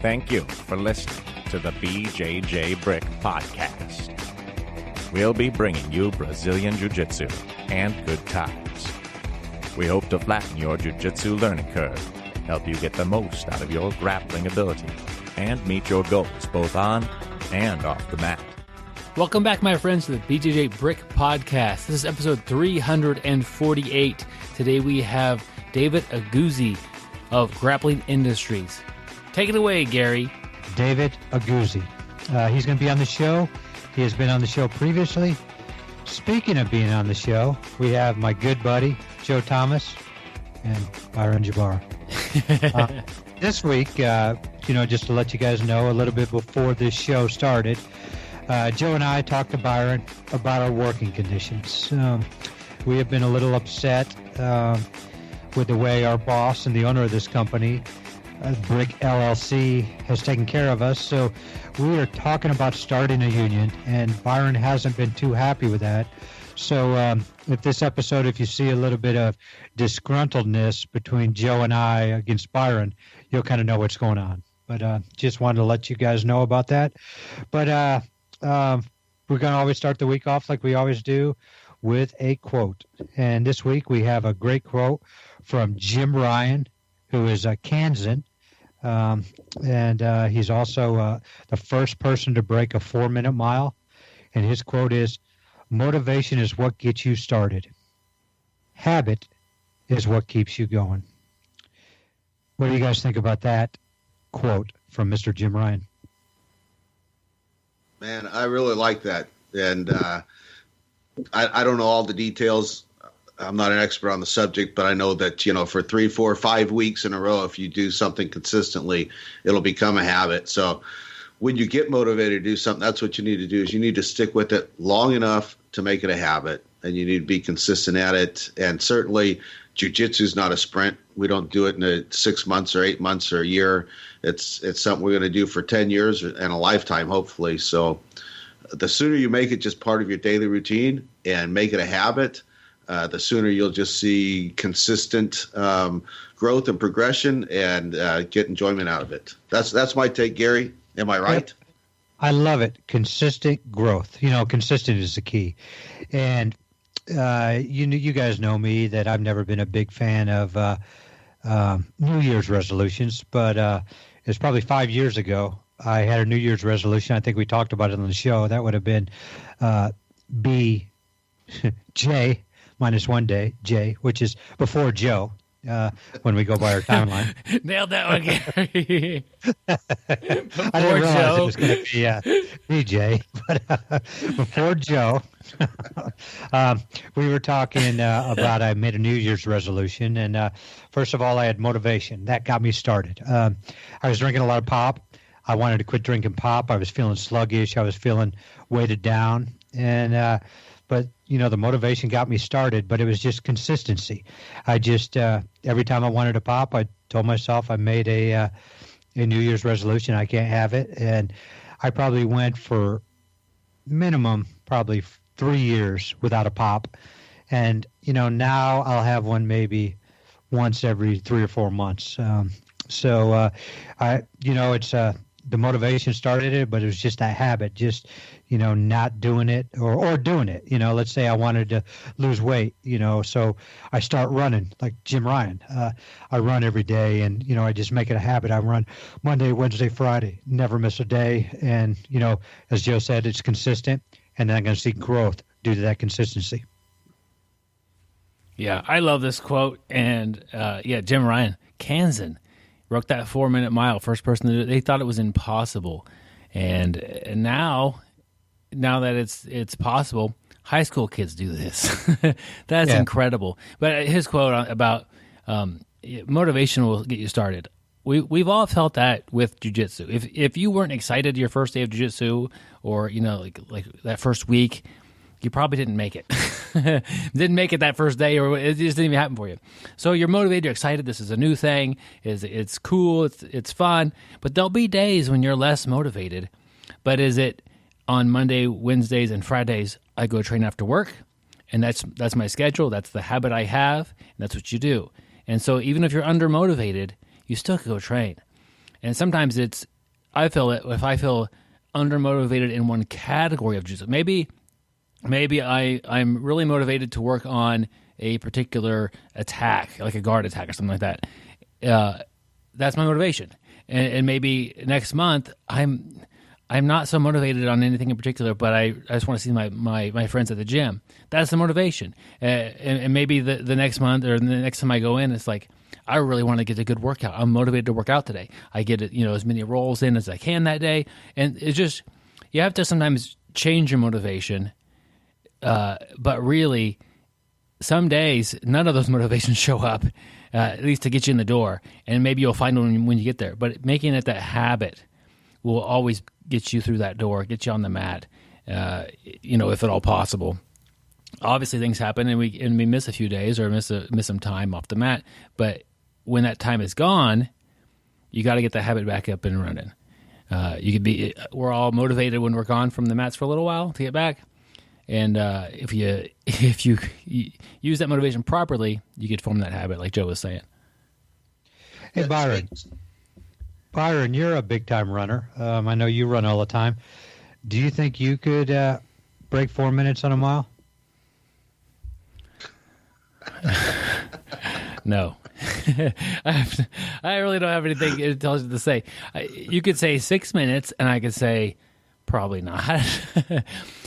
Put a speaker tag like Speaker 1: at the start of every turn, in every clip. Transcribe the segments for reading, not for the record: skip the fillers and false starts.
Speaker 1: Thank you for listening to the BjjBrick Podcast. We'll be bringing you Brazilian Jiu-Jitsu and good times. We hope to flatten your Jiu-Jitsu learning curve, help you get the most out of your grappling ability, and meet your goals both on and off the mat.
Speaker 2: Welcome back, my friends, to the BjjBrick Podcast. This is episode 348. Today we have David Aguzzi of Grappling Industries. Take it away, Gary.
Speaker 3: David Aguzzi. He's going to be on the show. He has been on the show previously. Speaking of being on the show, we have my good buddy, Joe Thomas, and Byron Jabbar. This week, just to let you guys know a little bit before this show started, Joe and I talked to Byron about our working conditions. We have been a little upset with the way our boss and the owner of this company, Brick LLC, has taken care of us. So we are talking about starting a union, and Byron hasn't been too happy with that. So if this episode, if you see a little bit of disgruntledness between Joe and I against Byron, you'll kind of know what's going on. But just wanted to let you guys know about that. But we're going to always start the week off like we always do with a quote. And this week we have a great quote from Jim Ryan, who is a Kansan. And he's also the first person to break a 4-minute mile. And his quote is, "Motivation is what gets you started. Habit is what keeps you going." What do you guys think about that quote from Mr. Jim Ryan?
Speaker 4: Man, I really like that. And I don't know all the details. I'm not an expert on the subject, but I know that, for 3, 4, 5 weeks in a row, if you do something consistently, it'll become a habit. So when you get motivated to do something, that's what you need to do, is you need to stick with it long enough to make it a habit, and you need to be consistent at it. And certainly jiu-jitsu is not a sprint. We don't do it in 6 months or 8 months or a year. It's something we're going to do for 10 years and a lifetime, hopefully. So the sooner you make it just part of your daily routine and make it a habit, the sooner you'll just see consistent growth and progression and get enjoyment out of it. That's my take, Gary. Am I right?
Speaker 3: I love it. Consistent growth. Consistent is the key. And you guys know me that I've never been a big fan of New Year's resolutions, but it's probably 5 years ago I had a New Year's resolution. I think we talked about it on the show. That would have been BJ minus 1 day, J, which is before Joe, when we go by our timeline.
Speaker 2: Nailed that one, Gary.
Speaker 3: I didn't realize it was going to be BJ, but before Joe, we were talking about I made a New Year's resolution, and first of all, I had motivation. That got me started. I was drinking a lot of pop. I wanted to quit drinking pop. I was feeling sluggish. I was feeling weighted down, and but the motivation got me started, but it was just consistency. I just every time I wanted to pop, I told myself I made a New Year's resolution. I can't have it, and I probably went for minimum probably 3 years without a pop, and now I'll have one maybe once every 3 or 4 months. It's the motivation started it, but it was just that habit, just not doing it or doing it. Let's say I wanted to lose weight, so I start running like Jim Ryan. I run every day, and I just make it a habit. I run Monday, Wednesday, Friday, never miss a day. And as Joe said, it's consistent, and then I'm going to see growth due to that consistency.
Speaker 2: Yeah, I love this quote. And Jim Ryan, Kansan, broke that 4-minute mile. First person to do it. They thought it was impossible, and now that it's possible, high school kids do this. That's incredible. But his quote about motivation will get you started. We've all felt that with jiu-jitsu. If you weren't excited your first day of jiu-jitsu, or like that first week, you probably didn't make it. Didn't make it that first day, or it just didn't even happen for you. So you're motivated, you're excited. This is a new thing. It's cool. It's fun. But there'll be days when you're less motivated. But is it on Monday, Wednesdays, and Fridays I go train after work, and that's my schedule. That's the habit I have, and that's what you do. And so even if you're undermotivated, you still can go train. And sometimes I feel it if I feel undermotivated in one category of jiu-jitsu. Maybe I'm really motivated to work on a particular attack, like a guard attack or something like that. That's my motivation. And maybe next month I'm not so motivated on anything in particular, but I just want to see my friends at the gym. That's the motivation. And maybe the next month or the next time I go in, it's like, I really want to get a good workout. I'm motivated to work out today. I get as many rolls in as I can that day. And it's just, you have to sometimes change your motivation. But really, some days, none of those motivations show up, at least to get you in the door. And maybe you'll find one when you get there. But making it that habit will always get you through that door, get you on the mat, if at all possible. Obviously, things happen, and we miss a few days or miss some time off the mat. But when that time is gone, you got to get the habit back up and running. We're all motivated when we're gone from the mats for a little while to get back. And if you use that motivation properly, you could form that habit, like Joe was saying.
Speaker 3: Hey, Byron, you're a big-time runner. I know you run all the time. Do you think you could break 4 minutes on a mile?
Speaker 2: No. I really don't have anything intelligent to say. You could say 6 minutes, and I could say probably not.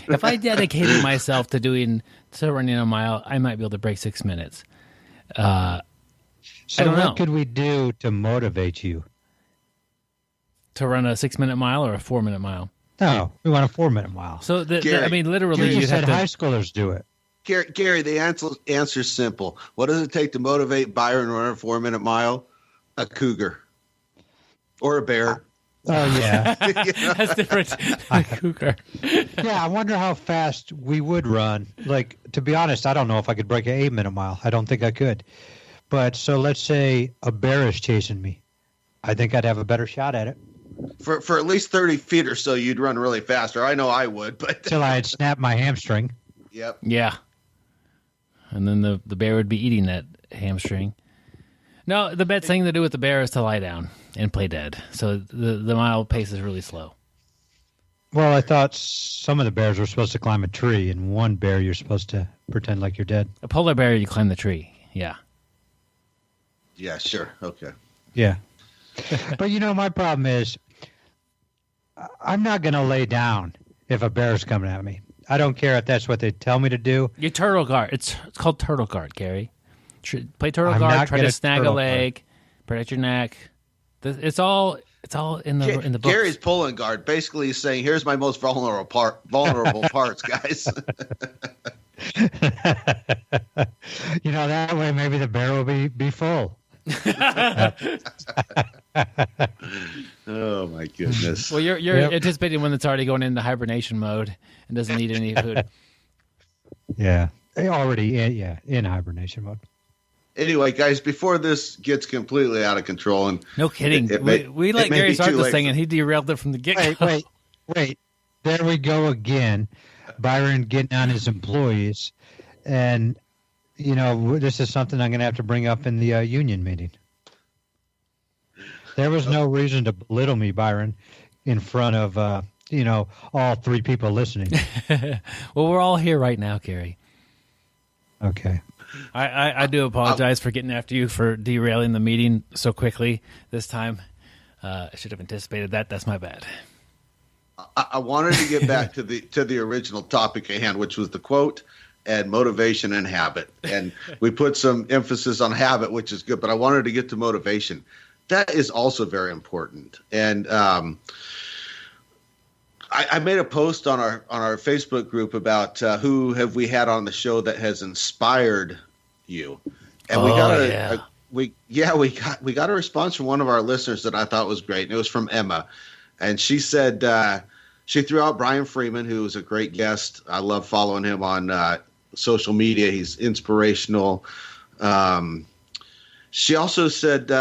Speaker 2: If I dedicated myself to running a mile, I might be able to break 6 minutes.
Speaker 3: So what could we do to motivate you?
Speaker 2: To run a 6 minute mile or a 4 minute mile?
Speaker 3: No, we want a 4 minute mile.
Speaker 2: So, literally,
Speaker 3: you said high schoolers do it.
Speaker 4: Gary, the answer's simple. What does it take to motivate Byron to run a 4 minute mile? A cougar or a bear.
Speaker 3: Oh, yeah.
Speaker 2: That's different. A cougar.
Speaker 3: Yeah, I wonder how fast we would run. Like, to be honest, I don't know if I could break an 8 minute mile. I don't think I could. But so let's say a bear is chasing me. I think I'd have a better shot at it.
Speaker 4: For at least 30 feet or so, you'd run really fast. Or I know I would, but
Speaker 3: till I had snapped my hamstring.
Speaker 4: Yep.
Speaker 2: Yeah. And then the bear would be eating that hamstring. No, the best thing to do with the bear is to lie down and play dead. So the mile pace is really slow.
Speaker 3: Well, I thought some of the bears were supposed to climb a tree, and one bear you're supposed to pretend like you're dead.
Speaker 2: A polar bear, you climb the tree. Yeah.
Speaker 4: Yeah, sure. Okay.
Speaker 3: Yeah. But, my problem is I'm not going to lay down if a bear's coming at me. I don't care if that's what they tell me to do.
Speaker 2: You turtle guard. It's called turtle guard, Gary. Play turtle guard. Try to snag a leg. Protect your neck. It's all in the book.
Speaker 4: Gary's pulling guard. Basically, he's saying, "Here's my most vulnerable parts, guys."
Speaker 3: That way maybe the bear will be full.
Speaker 4: Oh my goodness.
Speaker 2: Well, you're anticipating one that's already going into hibernation mode and doesn't need any food.
Speaker 3: Yeah, already in hibernation mode.
Speaker 4: Anyway, guys, before this gets completely out of control, and
Speaker 2: no kidding, we let Gary start this thing, and he derailed it from the get-go.
Speaker 3: Wait, there we go again. Byron getting on his employees, and this is something I'm going to have to bring up in the union meeting. There was no reason to belittle me, Byron, in front of all three people listening.
Speaker 2: Well, we're all here right now, Gary.
Speaker 3: Okay.
Speaker 2: I do apologize for getting after you for derailing the meeting so quickly this time. I should have anticipated that. That's my bad.
Speaker 4: I wanted to get back to the original topic at hand, which was the quote and motivation and habit. And we put some emphasis on habit, which is good, but I wanted to get to motivation. That is also very important. And I made a post on our Facebook group about who have we had on the show that has inspired you, and we got a response from one of our listeners that I thought was great, and it was from Emma, and she said she threw out Brian Freeman, who was a great guest. I love following him on social media. He's inspirational. She also said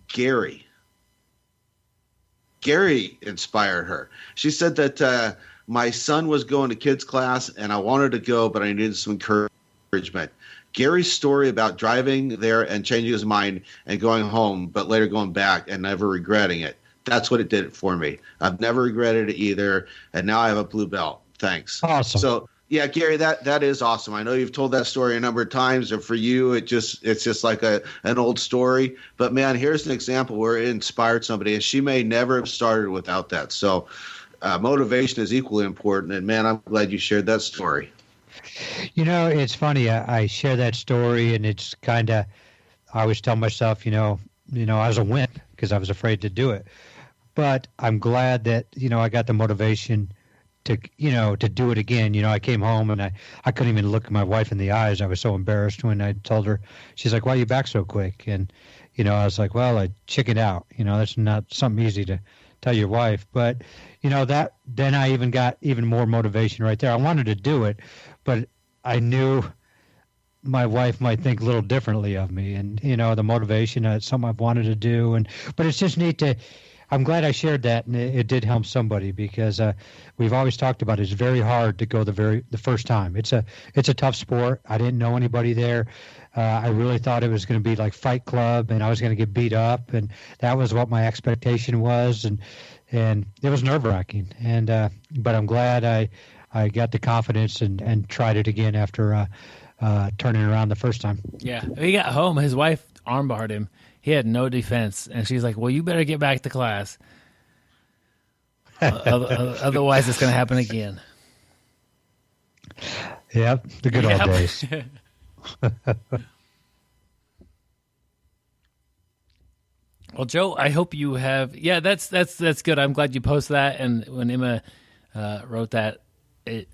Speaker 4: Gary inspired her. She said that my son was going to kids class and I wanted to go, but I needed some encouragement. Gary's story about driving there and changing his mind and going home, but later going back and never regretting it. That's what it did for me. I've never regretted it either, and now I have a blue belt. Thanks.
Speaker 3: Awesome.
Speaker 4: So, yeah, Gary, that is awesome. I know you've told that story a number of times, and for you, it's just like an old story. But man, here's an example where it inspired somebody, and she may never have started without that. So, motivation is equally important. And man, I'm glad you shared that story.
Speaker 3: You know, it's funny. I share that story, and it's kind of, I always tell myself, I was a wimp because I was afraid to do it. But I'm glad that, I got the motivation to do it again. I came home and I couldn't even look my wife in the eyes. I was so embarrassed when I told her. She's like, "Why are you back so quick?" And, I was like, well, I chickened out. That's not something easy to tell your wife. But, then I even got even more motivation right there. I wanted to do it, but I knew my wife might think a little differently of me. And, the motivation, it's something I've wanted to do. But it's just neat I'm glad I shared that, and it did help somebody, because we've always talked about it's very hard to go the first time. It's a tough sport. I didn't know anybody there. I really thought it was going to be like Fight Club, and I was going to get beat up, and that was what my expectation was, and it was nerve-wracking. But I'm glad I got the confidence and tried it again after turning around the first time.
Speaker 2: Yeah, he got home. His wife armbarred him. He had no defense, and she's like, "Well, you better get back to class. Otherwise, it's going to happen again."
Speaker 3: Yep, the good old days.
Speaker 2: Well, Joe, I hope you have. Yeah, that's good. I'm glad you posted that. And when Emma wrote that,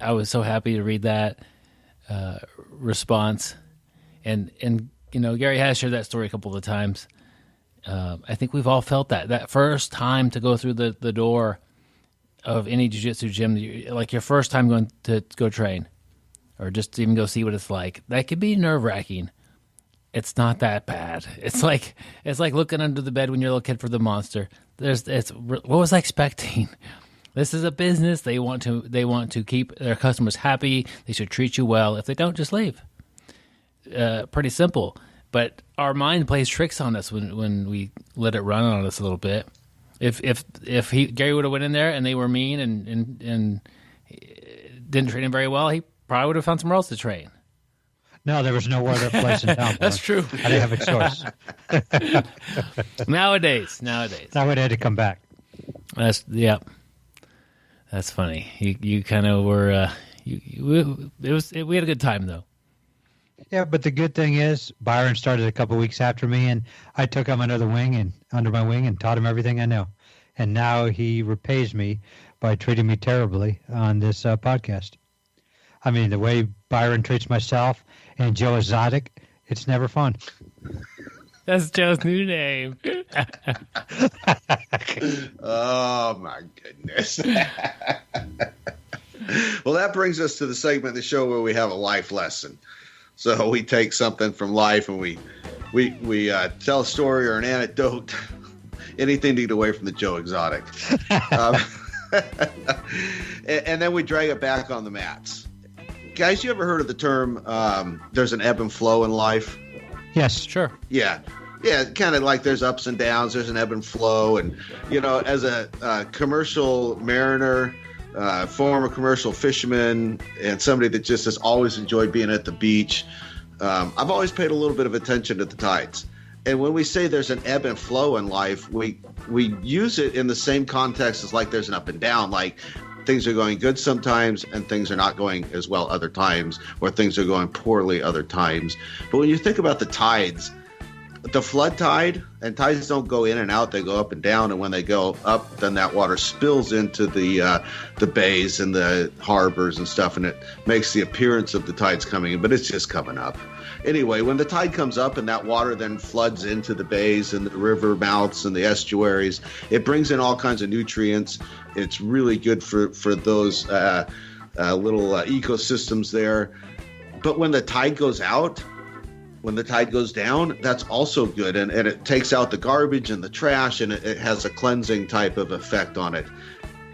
Speaker 2: I was so happy to read that response. And Gary has shared that story a couple of times. I think we've all felt that first time to go through the door of any jiu-jitsu gym, like your first time going to go train, or just to even go see what it's like. That could be nerve-wracking. It's not that bad. It's like looking under the bed when you're looking for the monster. What was I expecting? This is a business. They want to keep their customers happy. They should treat you well. If they don't, just leave. Pretty simple. But our mind plays tricks on us when we let it run on us a little bit. If Gary would have went in there and they were mean and didn't train him very well, he probably would have found somewhere else to train.
Speaker 3: No, there was no other place in town.
Speaker 2: That's true.
Speaker 3: I didn't have a choice.
Speaker 2: Nowadays.
Speaker 3: I would have had to come back.
Speaker 2: That's funny. You kind of were. We had a good time though.
Speaker 3: Yeah, but the good thing is Byron started a couple weeks after me, and I took him under my wing and taught him everything I know. And now he repays me by treating me terribly on this podcast. I mean, the way Byron treats myself and Joe Exotic, it's never fun.
Speaker 2: That's Joe's new name.
Speaker 4: Oh, my goodness. Well, that brings us to the segment of the show where we have a life lesson. So we take something from life and we tell a story or an anecdote, anything to get away from the Joe Exotic. And then we drag it back on the mats. Guys, you ever heard of the term, there's an ebb and flow in life?
Speaker 3: Yes.
Speaker 2: Sure.
Speaker 4: Yeah, kind of like there's ups and downs, there's an ebb and flow. And, as a commercial mariner, former commercial fisherman, and somebody that just has always enjoyed being at the beach, I've always paid a little bit of attention to the tides. And when we say there's an ebb and flow in life, we use it in the same context as like there's an up and down, like things are going good sometimes and things are not going as well other times, or things are going poorly other times. But when you think about the tides, the flood tide, and tides don't go in and out, they go up and down, and when they go up, then that water spills into the bays and the harbors and stuff, and it makes the appearance of the tides coming in, but it's just coming up. Anyway, when the tide comes up and that water then floods into the bays and the river mouths and the estuaries, it brings in all kinds of nutrients. It's really good for those little ecosystems there. But when the tide goes out, when the tide goes down, that's also good. And it takes out the garbage and the trash, and it has a cleansing type of effect on it.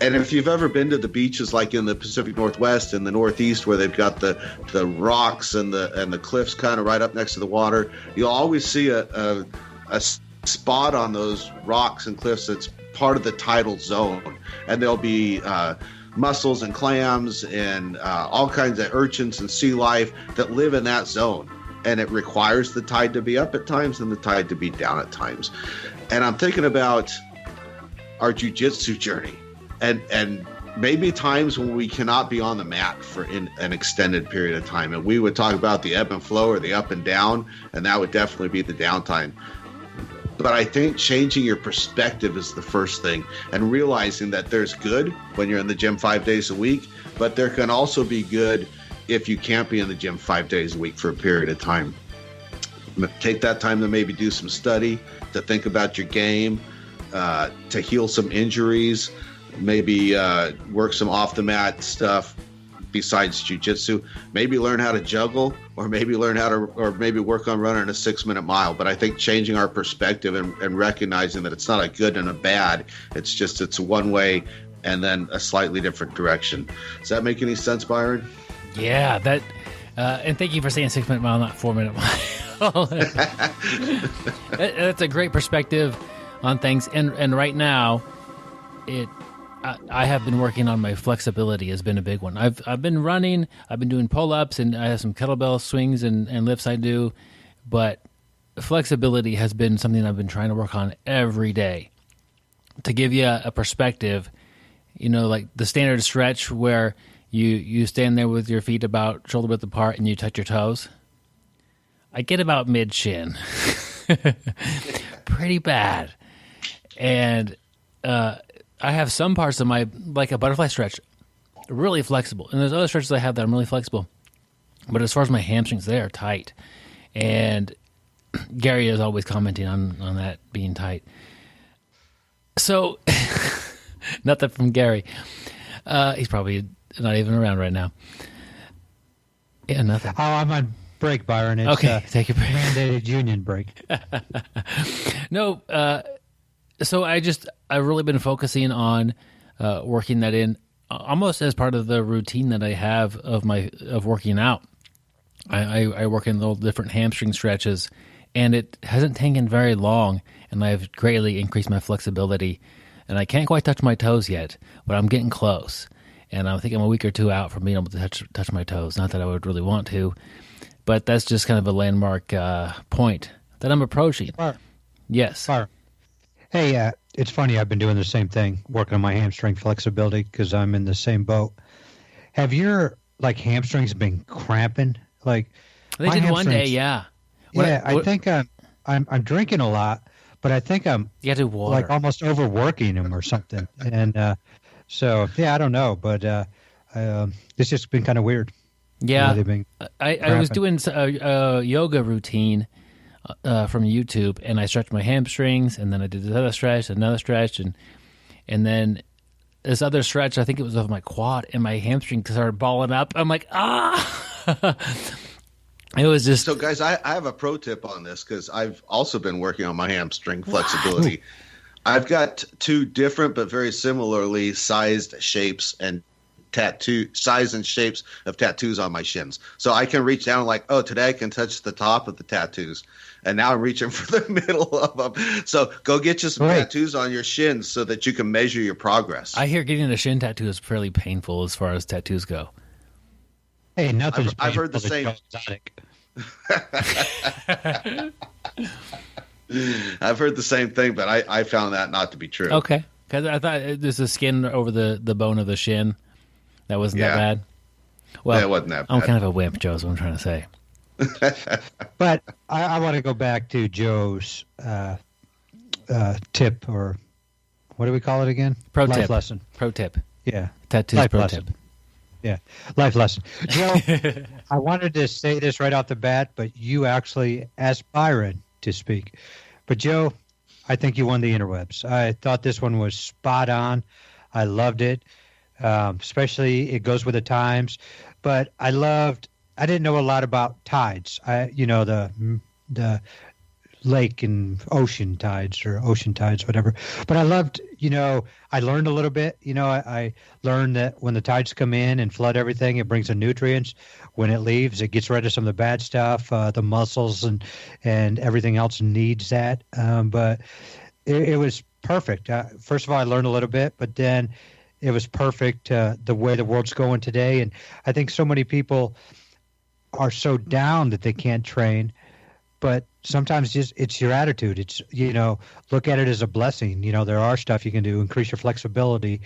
Speaker 4: And if you've ever been to the beaches like in the Pacific Northwest and the Northeast where they've got the rocks and the cliffs kind of right up next to the water, you'll always see a spot on those rocks and cliffs that's part of the tidal zone. And there'll be mussels and clams and all kinds of urchins and sea life that live in that zone. And it requires the tide to be up at times and the tide to be down at times. And I'm thinking about our jiu-jitsu journey. And maybe times when we cannot be on the mat for an extended period of time. And we would talk about the ebb and flow or the up and down, and that would definitely be the downtime. But I think changing your perspective is the first thing, and realizing that there's good when you're in the gym 5 days a week, but there can also be good if you can't be in the gym 5 days a week for a period of time. Take that time to maybe do some study, to think about your game, to heal some injuries, maybe work some off-the-mat stuff besides jiu-jitsu, maybe learn how to juggle, or maybe work on running a 6-minute mile. But I think changing our perspective and recognizing that it's not a good and a bad, it's one way and then a slightly different direction. Does that make any sense, Byron?
Speaker 2: Yeah, that and thank you for saying 6-minute mile, not 4-minute mile. That's a great perspective on things. And right now, I have been working on my flexibility has been a big one. I've been running, I've been doing pull-ups, and I have some kettlebell swings and lifts I do, but flexibility has been something I've been trying to work on every day. To give you a perspective, like the standard stretch where you stand there with your feet about shoulder width apart and you touch your toes. I get about mid-shin. Pretty bad. And I have some parts of my, like a butterfly stretch, really flexible. And there's other stretches I have that I'm really flexible. But as far as my hamstrings, they are tight. And Gary is always commenting on that being tight. So, nothing from Gary. He's probably not even around right now. Yeah, nothing.
Speaker 3: Oh, I'm on break, Byron. It's,
Speaker 2: okay, take a break.
Speaker 3: Mandated union break.
Speaker 2: No, so I've really been focusing on working that in almost as part of the routine that I have of working out. I work in little different hamstring stretches, and it hasn't taken very long, and I've greatly increased my flexibility. And I can't quite touch my toes yet, but I'm getting close. And I think I'm a week or two out from being able to touch my toes. Not that I would really want to, but that's just kind of a landmark point that I'm approaching.
Speaker 3: Fire.
Speaker 2: Yes.
Speaker 3: Fire. Hey, it's funny. I've been doing the same thing, working on my hamstring flexibility because I'm in the same boat. Have your hamstrings been cramping? They
Speaker 2: did one day, yeah.
Speaker 3: I think I'm drinking a lot, but I think I'm
Speaker 2: water.
Speaker 3: Almost overworking them or something. And so I don't know, but it's just been kind of weird.
Speaker 2: Yeah, I was doing a yoga routine from YouTube, and I stretched my hamstrings, and then I did another stretch, and then this other stretch, I think it was of my quad, and my hamstring started balling up. I'm like, It was just...
Speaker 4: So, guys, I have a pro tip on this because I've also been working on my hamstring flexibility. I've got two different but very similarly sized shapes and size and shapes of tattoos on my shins. So I can reach down today I can touch the top of the tattoos. And now I'm reaching for the middle of them. So go get you some tattoos on your shins so that you can measure your progress.
Speaker 2: I hear getting a shin tattoo is fairly painful as far as tattoos go.
Speaker 3: Hey, nothing's
Speaker 4: I've heard the same. I've heard the same thing, but I found that not to be true.
Speaker 2: Okay. Because I thought there's a skin over the bone of the shin. That wasn't that bad? Well,
Speaker 4: it wasn't that bad.
Speaker 2: I'm kind of a wimp, Joe, is what I'm trying to say.
Speaker 3: But I want to go back to Joe's tip, or what do we call it again? Life lesson.
Speaker 2: Pro tip.
Speaker 3: Yeah.
Speaker 2: Tattoos
Speaker 3: Life
Speaker 2: pro
Speaker 3: lesson.
Speaker 2: tip.
Speaker 3: Yeah. Life lesson. Joe, I wanted to say this right off the bat, but you actually asked Byron to speak. But Joe, I think you won the interwebs. I thought this one was spot on. I loved it. Especially it goes with the times. But I didn't know a lot about tides. The lake and ocean tides, whatever. But I loved, I learned a little bit. I learned that when the tides come in and flood everything, it brings the nutrients. When it leaves, it gets rid of some of the bad stuff. The mussels and everything else needs that. But it was perfect. First of all, I learned a little bit, but then it was perfect the way the world's going today. And I think so many people are so down that they can't train. But sometimes it's your attitude. It's, look at it as a blessing. There are stuff you can do, increase your flexibility,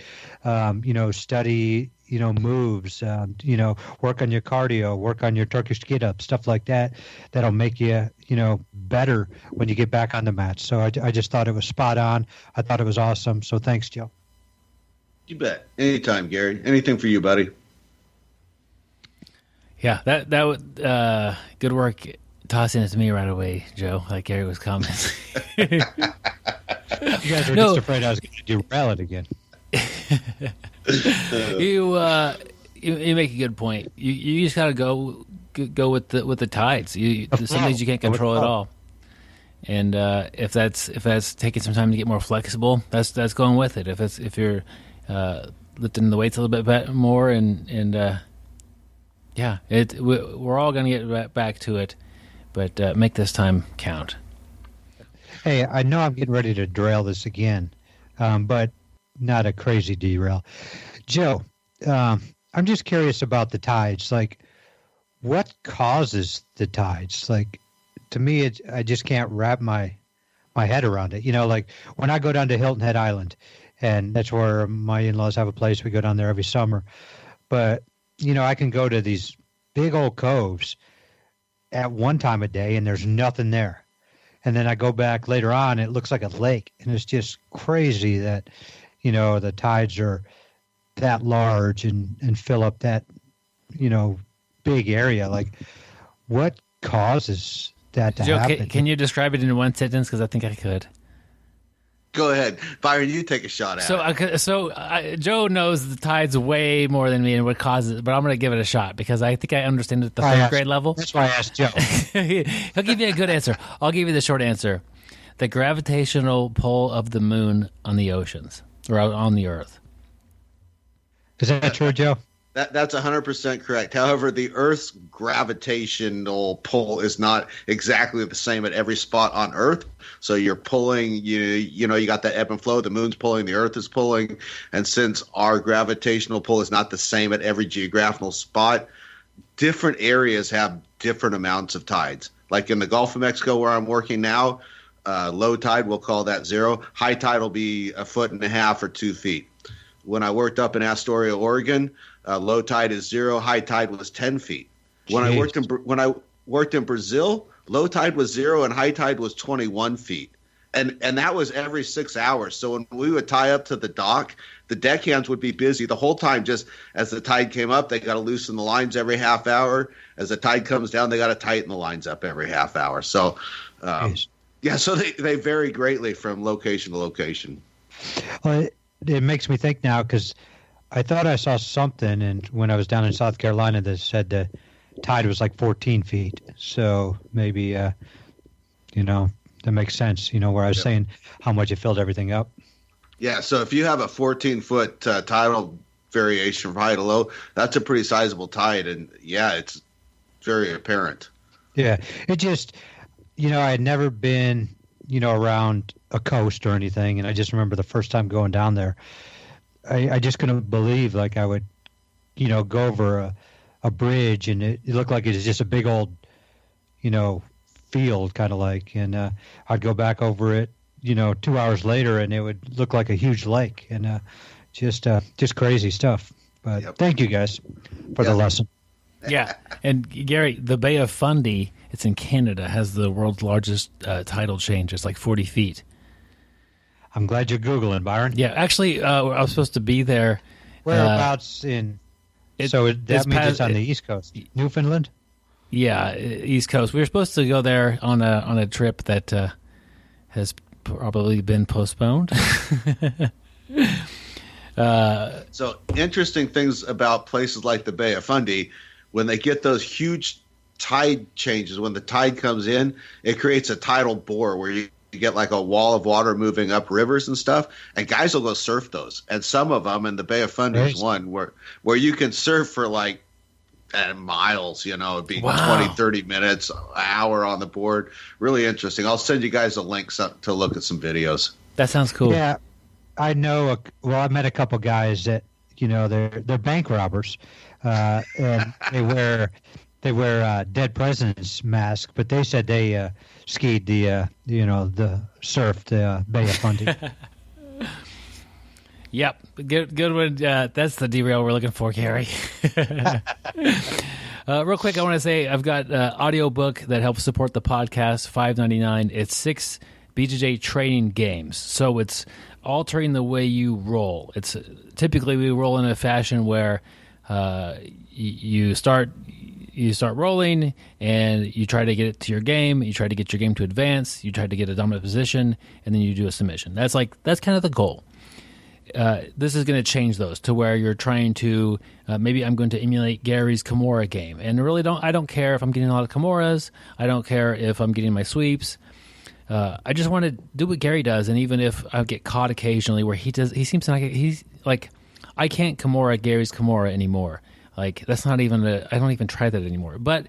Speaker 3: study, moves, work on your cardio, work on your Turkish get-up, stuff like that, that'll make you, better when you get back on the mat. So I just thought it was spot on. I thought it was awesome. So thanks, Joe.
Speaker 4: You bet. Anytime, Gary. Anything for you, buddy.
Speaker 2: Yeah, that would good work tossing it to me right away, Joe, like Gary was commenting.
Speaker 3: You guys were just afraid I was going to derail it again.
Speaker 2: You make a good point. You just got to go with the tides. Some things you can't control at all. And if that's taking some time to get more flexible, that's going with it. If you're lifting the weights a little bit more and we're all going to get back to it. But make this time count.
Speaker 3: Hey, I know I'm getting ready to derail this again, but not a crazy derail. Joe, I'm just curious about the tides. Like, what causes the tides? Like, to me, I just can't wrap my head around it. Like when I go down to Hilton Head Island, and that's where my in-laws have a place. We go down there every summer. But, I can go to these big old coves at one time of day and there's nothing there. And then I go back later on, it looks like a lake. And it's just crazy that, the tides are that large and fill up that, big area. Like, what causes that to happen?
Speaker 2: Can you describe it in one sentence? Because I think I could.
Speaker 4: Go ahead. Byron, you take a shot at it.
Speaker 2: So Joe knows the tides way more than me and what causes it, but I'm going to give it a shot because I think I understand it at the third grade level.
Speaker 3: That's why I asked Joe.
Speaker 2: He'll give you a good answer. I'll give you the short answer. The gravitational pull of the moon on the oceans or on the earth.
Speaker 3: Is that true, Joe?
Speaker 4: That's 100% correct. However, the Earth's gravitational pull is not exactly the same at every spot on Earth. So you're pulling, you got that ebb and flow. The moon's pulling, the Earth is pulling. And since our gravitational pull is not the same at every geographical spot, different areas have different amounts of tides. Like in the Gulf of Mexico where I'm working now, low tide, we'll call that 0. High tide will be 1.5 feet or 2 feet. When I worked up in Astoria, Oregon, low tide is 0. High tide was 10 feet. When I worked in Brazil, low tide was 0 and high tide was 21 feet. And that was every 6 hours. So when we would tie up to the dock, the deckhands would be busy the whole time. Just as the tide came up, they got to loosen the lines every half hour. As the tide comes down, they got to tighten the lines up every half hour. So, so they vary greatly from location to location.
Speaker 3: Well, it makes me think now because I thought I saw something, and when I was down in South Carolina, that said the tide was like 14 feet. So maybe, that makes sense. Where I was saying how much it filled everything up.
Speaker 4: Yeah. So if you have a 14-foot tidal variation from high to low, that's a pretty sizable tide, and it's very apparent.
Speaker 3: Yeah. It just, I had never been, around a coast or anything, and I just remember the first time going down there. I just couldn't believe, like, I would, go over a bridge, and it looked like it was just a big old, field, kind of like, and I'd go back over it, 2 hours later, and it would look like a huge lake, and just crazy stuff. But thank you guys for the lesson.
Speaker 2: Yeah, and Gary, the Bay of Fundy, it's in Canada, has the world's largest tidal change. It's like 40 feet.
Speaker 3: I'm glad you're Googling, Byron.
Speaker 2: Yeah, actually, I was supposed to be there.
Speaker 3: Whereabouts that means it's on the East Coast. Newfoundland?
Speaker 2: Yeah, East Coast. We were supposed to go there on a trip that has probably been postponed.
Speaker 4: So interesting things about places like the Bay of Fundy, when they get those huge tide changes, when the tide comes in, it creates a tidal bore where you get like a wall of water moving up rivers and stuff, and guys will go surf those. And some of them, in the Bay of Fundy is one where you can surf for like miles, it'd be 20, 30 minutes, an hour on the board. Really interesting. I'll send you guys a link to look at some videos.
Speaker 2: That sounds cool.
Speaker 3: Yeah, I know. I met a couple guys that, they're bank robbers, and they wear dead presidents masks, but they said they skied the surf the Bay of Fundy.
Speaker 2: Yep, good one. That's the derail we're looking for, Gary. Real quick, I want to say I've got an audiobook that helps support the podcast, $5.99. It's 6 BJJ training games, so it's altering the way you roll. It's typically we roll in a fashion where you start rolling and you try to get it to your game. You try to get your game to advance. You try to get a dominant position, and then you do a submission. That's kind of the goal. This is going to change those to where you're trying to maybe I'm going to emulate Gary's Kimura game, and really I don't care if I'm getting a lot of Kimuras. I don't care if I'm getting my sweeps. I just want to do what Gary does, and even if I get caught occasionally where he seems to he's like I can't Kimura Gary's Kimura anymore. Like that's not even I don't even try that anymore. But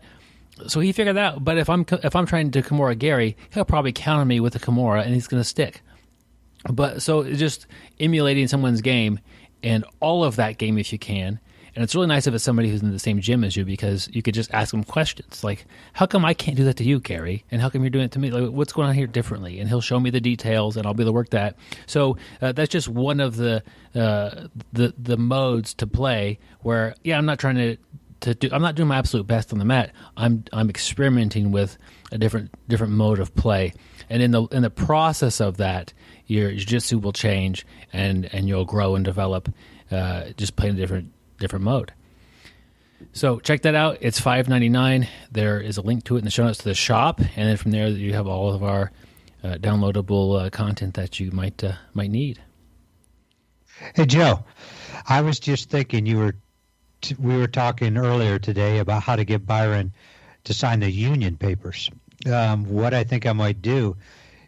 Speaker 2: so he figured that out. But if I'm trying to Kimura Gary, he'll probably counter me with a Kimura, and he's going to stick. But so it's just emulating someone's game and all of that game if you can. And it's really nice if it's somebody who's in the same gym as you, because you could just ask them questions like, how come I can't do that to you, Gary? And how come you're doing it to me? Like, what's going on here differently? And he'll show me the details, and I'll be able to work that. So that's just one of the modes to play where, I'm not trying to do, I'm not doing my absolute best on the mat. I'm experimenting with a different mode of play. And in the process of that, your jiu-jitsu will change, and you'll grow and develop just playing a different mode. So check that out. It's $5.99. There is a link to it in the show notes to the shop, and then from there you have all of our downloadable content that you might need.
Speaker 3: Hey Joe, I was just thinking we were talking earlier today about how to get Byron to sign the union papers. What I think I might do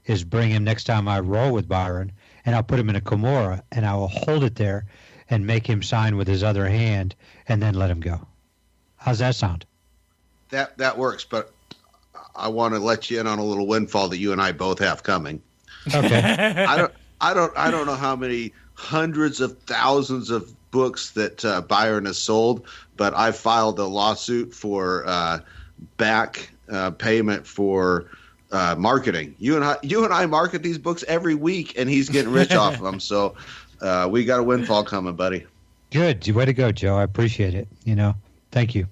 Speaker 3: is bring him next time I roll with Byron, and I'll put him in a Kimura, and I will hold it there and make him sign with his other hand, and then let him go. How's that sound?
Speaker 4: That works, but I want to let you in on a little windfall that you and I both have coming.
Speaker 3: Okay.
Speaker 4: I don't know how many hundreds of thousands of books that Byron has sold, but I filed a lawsuit for back payment for marketing. You and I market these books every week, and he's getting rich off of them. So we got a windfall coming, buddy.
Speaker 3: Good. Way to go, Joe. I appreciate it. Thank you.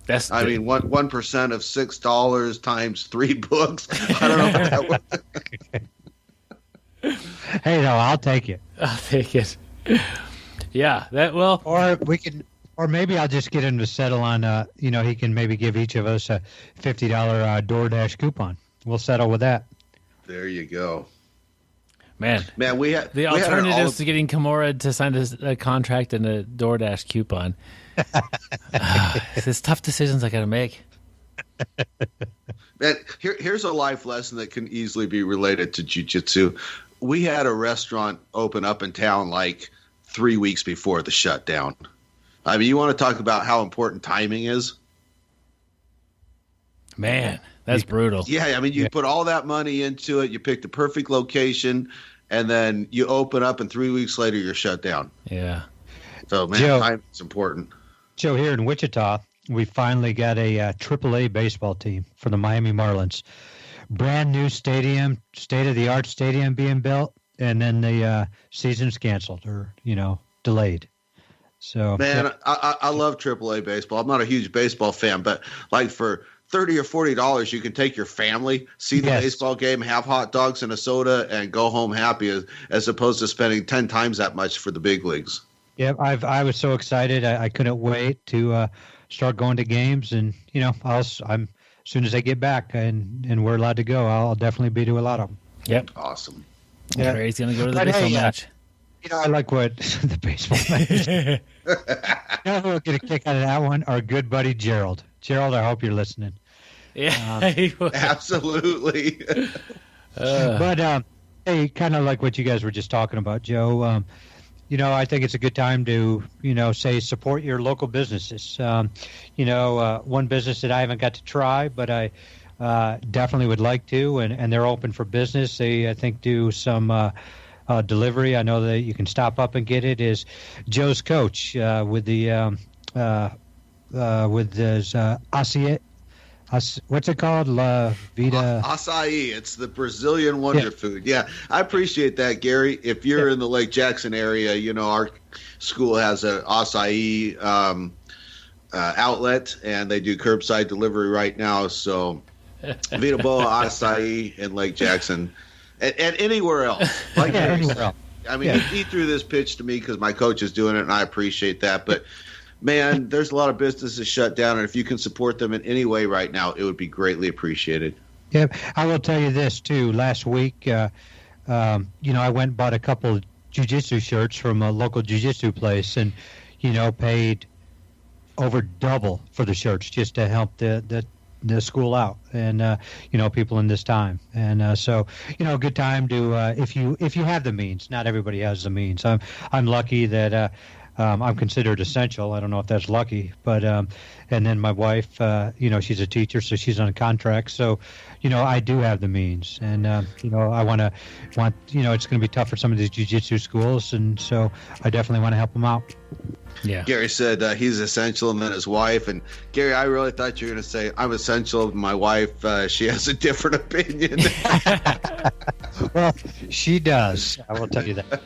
Speaker 4: I mean, 1% of $6 times 3 books. I don't know how that works.
Speaker 3: Hey, no, I'll take it.
Speaker 2: I'll take it. Yeah, that will.
Speaker 3: Or maybe I'll just get him to settle on, he can maybe give each of us a $50 DoorDash coupon. We'll settle with that.
Speaker 4: There you go.
Speaker 2: Man,
Speaker 4: we had
Speaker 2: the alternatives to getting Kimura to sign a contract and a DoorDash coupon. It's tough decisions I got to make.
Speaker 4: Man, here's a life lesson that can easily be related to jiu-jitsu. We had a restaurant open up in town like 3 weeks before the shutdown. I mean, you want to talk about how important timing is?
Speaker 2: Man, that's brutal.
Speaker 4: Yeah, I mean, you put all that money into it. You pick the perfect location, and then you open up, and 3 weeks later, you're shut down.
Speaker 2: Yeah.
Speaker 4: So, man, timing's important.
Speaker 3: Joe, here in Wichita, we finally got a AAA baseball team for the Miami Marlins. Brand new stadium, state-of-the-art stadium being built, and then the season's canceled or, delayed. So,
Speaker 4: man, I love AAA baseball. I'm not a huge baseball fan, but like for $30 or $40, you can take your family, see the baseball game, have hot dogs and a soda, and go home happy, as opposed to spending 10 times that much for the big leagues.
Speaker 3: Yeah, I was so excited. I couldn't wait to start going to games, and as soon as I get back and we're allowed to go, I'll definitely be to a lot of them.
Speaker 2: Yep,
Speaker 4: awesome.
Speaker 2: Yeah, Barry's gonna go to the baseball match.
Speaker 3: I like what the baseball match. Who will get a kick out of that one? Our good buddy Gerald. Gerald, I hope you're listening.
Speaker 2: Yeah,
Speaker 4: Absolutely.
Speaker 3: But hey, kind of like what you guys were just talking about, Joe. I think it's a good time to, say support your local businesses. One business that I haven't got to try, but I definitely would like to, and they're open for business. They, I think, do some delivery. I know that you can stop up and get it. Is Joe's Coach with his what's it called? La Vida.
Speaker 4: Acai. It's the Brazilian wonder food. Yeah, I appreciate that, Gary. If you're in the Lake Jackson area, our school has an acai outlet, and they do curbside delivery right now. So, Vida Boa Acai in Lake Jackson, and anywhere else. Like
Speaker 3: anywhere else.
Speaker 4: I mean, he threw this pitch to me because my coach is doing it, and I appreciate that. But man, there's a lot of businesses shut down, and if you can support them in any way right now, it would be greatly appreciated.
Speaker 3: Yeah, I will tell you this too. Last week, I went and bought a couple of jiu-jitsu shirts from a local jiu-jitsu place, and paid over double for the shirts just to help the school out and people in this time. And so a good time to if you have the means. Not everybody has the means. I'm lucky that. I'm considered essential. I don't know if that's lucky, but and then my wife, she's a teacher, so she's on contract. So, I do have the means, and I it's going to be tough for some of these jiu-jitsu schools, and so I definitely want to help them out.
Speaker 2: Yeah.
Speaker 4: Gary said he's essential, and then his wife. And Gary, I really thought you were going to say I'm essential. My wife, she has a different opinion.
Speaker 3: Well, she does. I will tell you that.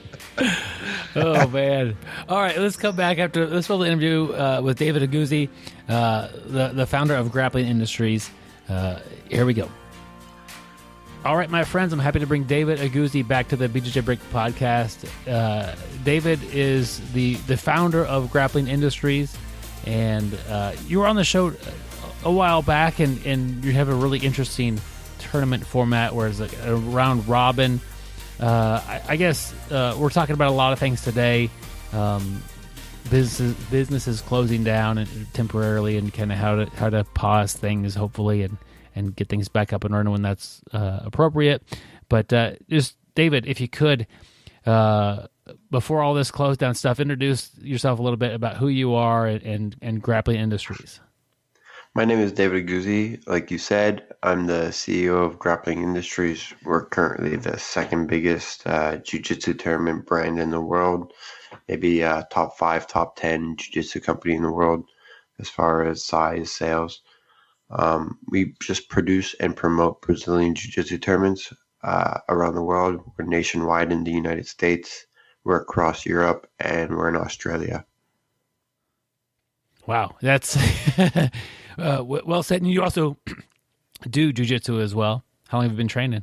Speaker 2: Oh man! All right, let's come back after this little interview with David Aguzzi, the founder of Grappling Industries. Here we go. All right, my friends, I'm happy to bring David Aguzzi back to the BjjBrick Podcast. David is the founder of Grappling Industries, and you were on the show a while back, and you have a really interesting tournament format where it's like a round robin. I guess we're talking about a lot of things today. Businesses closing down and temporarily, and kind of how to pause things, hopefully, and get things back up and running when that's appropriate. But just David, if you could, before all this closed down stuff, introduce yourself a little bit about who you are and Grappling Industries.
Speaker 5: My name is David Aguzzi. Like you said, I'm the CEO of Grappling Industries. We're currently the second biggest jiu-jitsu tournament brand in the world, maybe top 5, top 10 jiu-jitsu company in the world as far as size, sales. We just produce and promote Brazilian jiu-jitsu tournaments around the world. We're nationwide in the United States. We're across Europe, and we're in Australia.
Speaker 2: Wow, that's well said. And you also do jiu-jitsu as well. How long have you been training?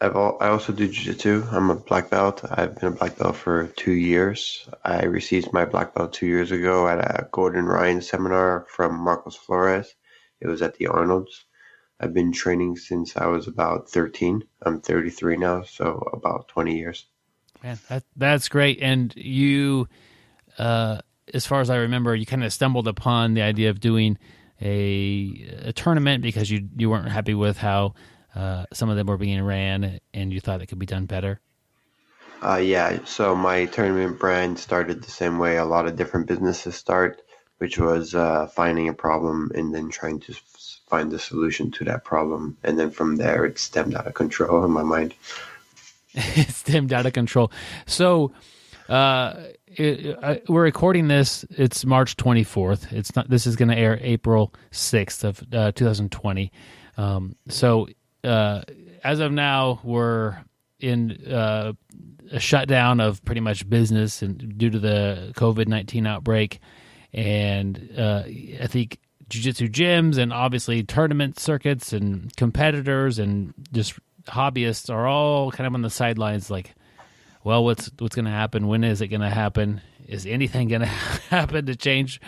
Speaker 5: I also do jiu-jitsu. I'm a black belt. I've been a black belt for 2 years. I received my black belt 2 years ago at a Gordon Ryan seminar from Marcos Flores. It was at the Arnold's. I've been training since I was about 13. I'm 33 now, so about 20 years.
Speaker 2: Man, that's great. And you, as far as I remember, you kind of stumbled upon the idea of doing a tournament because you weren't happy with how some of them were being ran, and you thought it could be done better.
Speaker 5: Yeah, so my tournament brand started the same way a lot of different businesses start, which was finding a problem and then trying to find the solution to that problem. And then from there, it stemmed out of control in my mind.
Speaker 2: It stemmed out of control. So we're recording this. It's March 24th. It's not. This is going to air April 6th of 2020. So as of now, we're in a shutdown of pretty much business and due to the COVID-19 outbreak. And I think jiu-jitsu gyms and obviously tournament circuits and competitors and just hobbyists are all kind of on the sidelines like, well, what's going to happen? When is it going to happen? Is anything going to happen to change?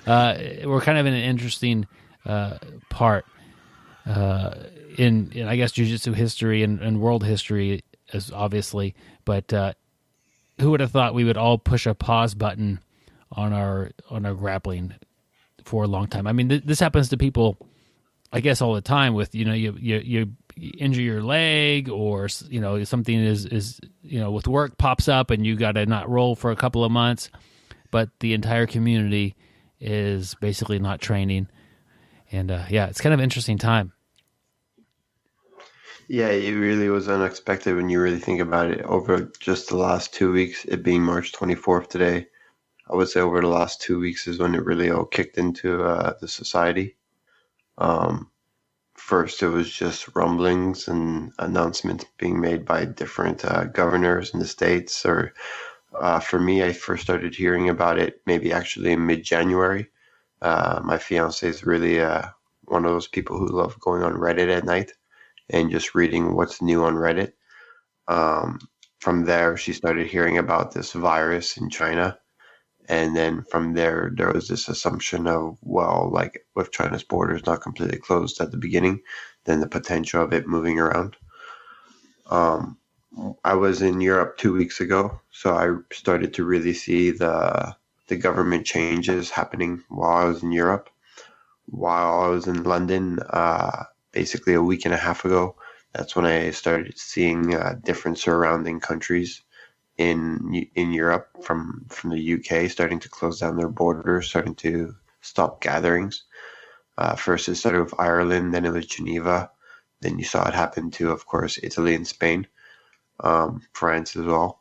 Speaker 2: We're kind of in an interesting part in I guess, jiu-jitsu history and world history, as obviously. But who would have thought we would all push a pause button on our grappling for a long time. I mean, this happens to people, I guess, all the time. With you injure your leg, or something is with work pops up, and you got to not roll for a couple of months, but the entire community is basically not training, and it's kind of an interesting time.
Speaker 5: Yeah, it really was unexpected when you really think about it. Over just the last 2 weeks, it being March 24th today, I would say over the last 2 weeks is when it really all kicked into the society. First, it was just rumblings and announcements being made by different governors in the states. Or for me, I first started hearing about it maybe actually in mid-January. My fiance is really one of those people who love going on Reddit at night and just reading what's new on Reddit. From there, she started hearing about this virus in China. And then from there was this assumption of, well, like with China's borders not completely closed at the beginning, then the potential of it moving around. I was in Europe 2 weeks ago, so I started to really see the government changes happening while I was in Europe. While I was in London, basically a week and a half ago, that's when I started seeing different surrounding countries in Europe from the UK starting to close down their borders, starting to stop gatherings. First it started with Ireland, then it was Geneva. Then you saw it happen to, of course, Italy and Spain, France as well.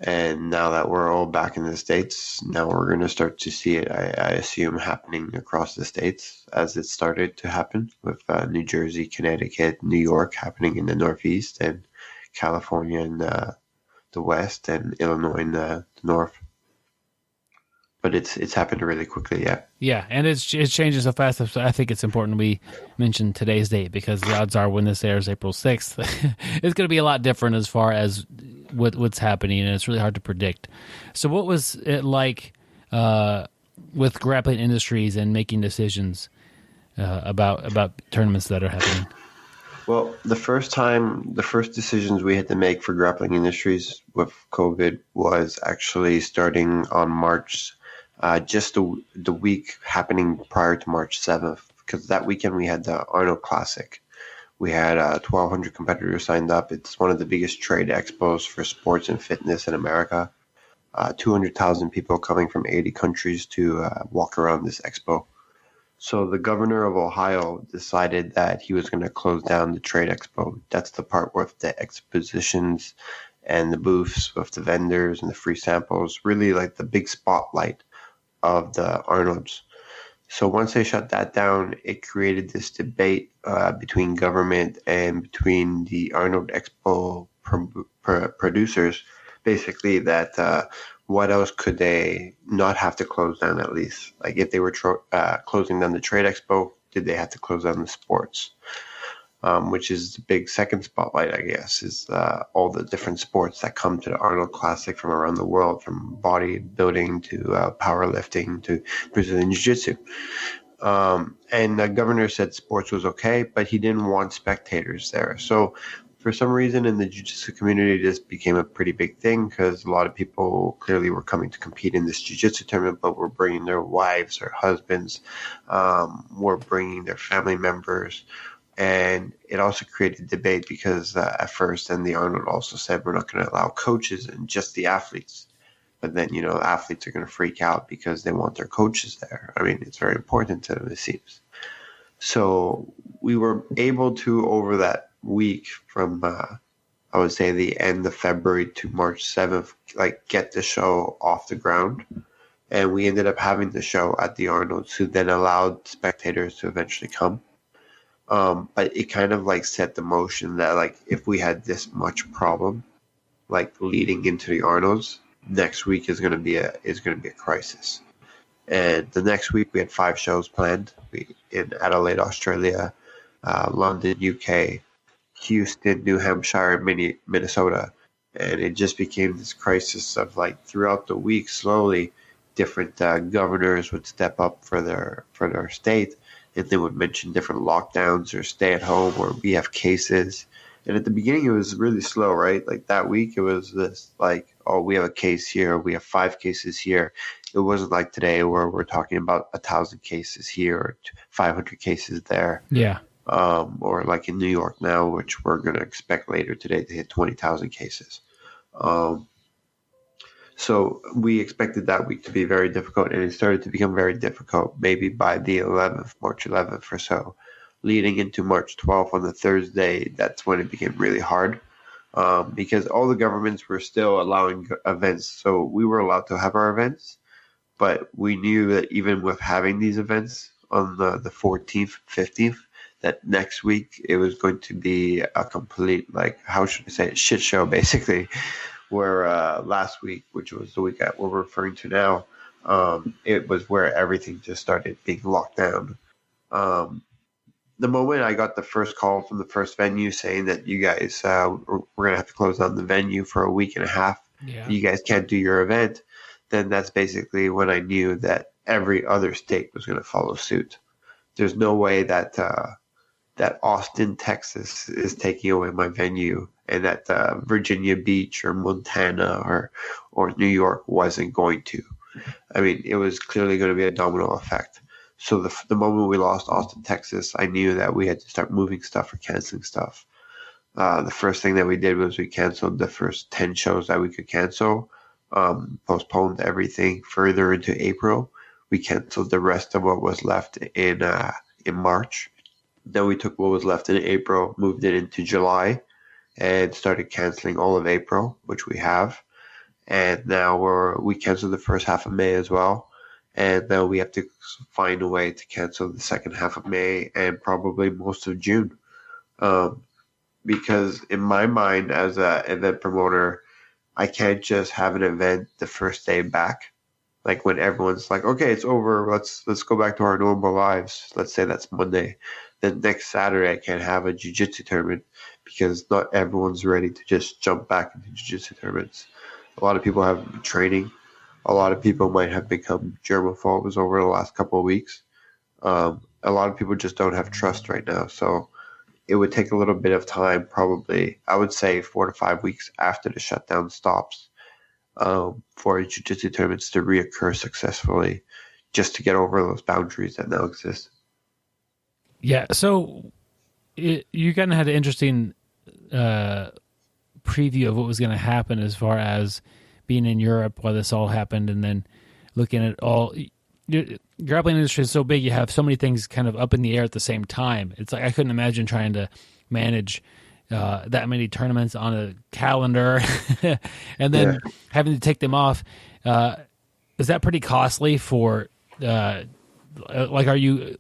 Speaker 5: And now that we're all back in the States, now we're going to start to see it, I assume, happening across the States as it started to happen with New Jersey, Connecticut, New York happening in the Northeast, and California in the West, and Illinois in the North. But it's happened really quickly, yeah.
Speaker 2: Yeah, and it's changing so fast. So I think it's important we mention today's date, because the odds are when this airs April 6th, it's going to be a lot different as far as what's happening, and it's really hard to predict. So what was it like with Grappling Industries and making decisions about tournaments that are happening?
Speaker 5: Well, the first decisions we had to make for Grappling Industries with COVID was actually starting on March, just the week happening prior to March 7th, because that weekend we had the Arnold Classic. We had 1,200 competitors signed up. It's one of the biggest trade expos for sports and fitness in America. 200,000 people coming from 80 countries to walk around this expo. So the governor of Ohio decided that he was going to close down the trade expo. That's the part with the expositions and the booths with the vendors and the free samples, really like the big spotlight of the Arnolds. So once they shut that down, it created this debate between government and between the Arnold Expo producers, basically that what else could they not have to close down at least? Like if they were closing down the trade expo, did they have to close down the sports? Which is the big second spotlight, I guess, is all the different sports that come to the Arnold Classic from around the world, from bodybuilding to powerlifting to Brazilian Jiu-Jitsu. And the governor said sports was okay, but he didn't want spectators there. So for some reason in the jiu-jitsu community, this became a pretty big thing because a lot of people clearly were coming to compete in this jiu-jitsu tournament, but were bringing their wives or husbands, were bringing their family members. And it also created debate because at first, and the Arnold also said, we're not going to allow coaches and just the athletes. But then, athletes are going to freak out because they want their coaches there. I mean, it's very important to them, it seems. So we were able to, over that week from, I would say, the end of February to March 7th, get the show off the ground. And we ended up having the show at the Arnold's, who then allowed spectators to eventually come. But it kind of set the motion that if we had this much problem, leading into the Arnold's, next week is going to be a crisis. And the next week we had 5 shows planned in Adelaide, Australia, London, UK, Houston, New Hampshire, Minnesota. And it just became this crisis of throughout the week, slowly different governors would step up for their state. And they would mention different lockdowns or stay at home or we have cases. And at the beginning, it was really slow, right? That week, it was this oh, we have a case here. We have 5 cases here. It wasn't like today where we're talking about 1,000 cases here or 500 cases there.
Speaker 2: Yeah.
Speaker 5: Or like in New York now, which we're going to expect later today to hit 20,000 cases. So we expected that week to be very difficult, and it started to become very difficult maybe by the 11th, March 11th or so. Leading into March 12th on the Thursday, that's when it became really hard because all the governments were still allowing events. So we were allowed to have our events, but we knew that even with having these events on the 14th, 15th, that next week it was going to be a complete, like, how should I say it, shit show, basically. Where last week, which was the week that we're referring to now, it was where everything just started being locked down. The moment I got the first call from the first venue saying that you guys, we're going to have to close down the venue for a week and a half, you guys can't do your event, then that's basically when I knew that every other state was going to follow suit. There's no way that that Austin, Texas is taking away my venue and that Virginia Beach or Montana or New York wasn't going to. I mean, it was clearly going to be a domino effect. So the moment we lost Austin, Texas, I knew that we had to start moving stuff or canceling stuff. The first thing that we did was we canceled the first 10 shows that we could cancel, postponed everything further into April. We canceled the rest of what was left in March. Then we took what was left in April, moved it into July, and started canceling all of April, which we have. And now we canceled the first half of May as well. And then we have to find a way to cancel the second half of May and probably most of June. Because in my mind, as an event promoter, I can't just have an event the first day back. Like when everyone's like, okay, it's over. Let's go back to our normal lives. Let's say that's Monday. Then next Saturday, I can't have a jiu-jitsu tournament because not everyone's ready to just jump back into jiu-jitsu tournaments. A lot of people have training. A lot of people might have become germaphobes over the last couple of weeks. A lot of people just don't have trust right now. So it would take a little bit of time, probably, I would say 4 to 5 weeks after the shutdown stops, for jiu-jitsu tournaments to reoccur successfully, just to get over those boundaries that now exist.
Speaker 2: Yeah, so you kind of had an interesting preview of what was going to happen as far as being in Europe while this all happened, and then looking at all. Grappling industry is so big, you have so many things kind of up in the air at the same time. It's like I couldn't imagine trying to manage that many tournaments on a calendar and then having to take them off. Is that pretty costly for like, are you,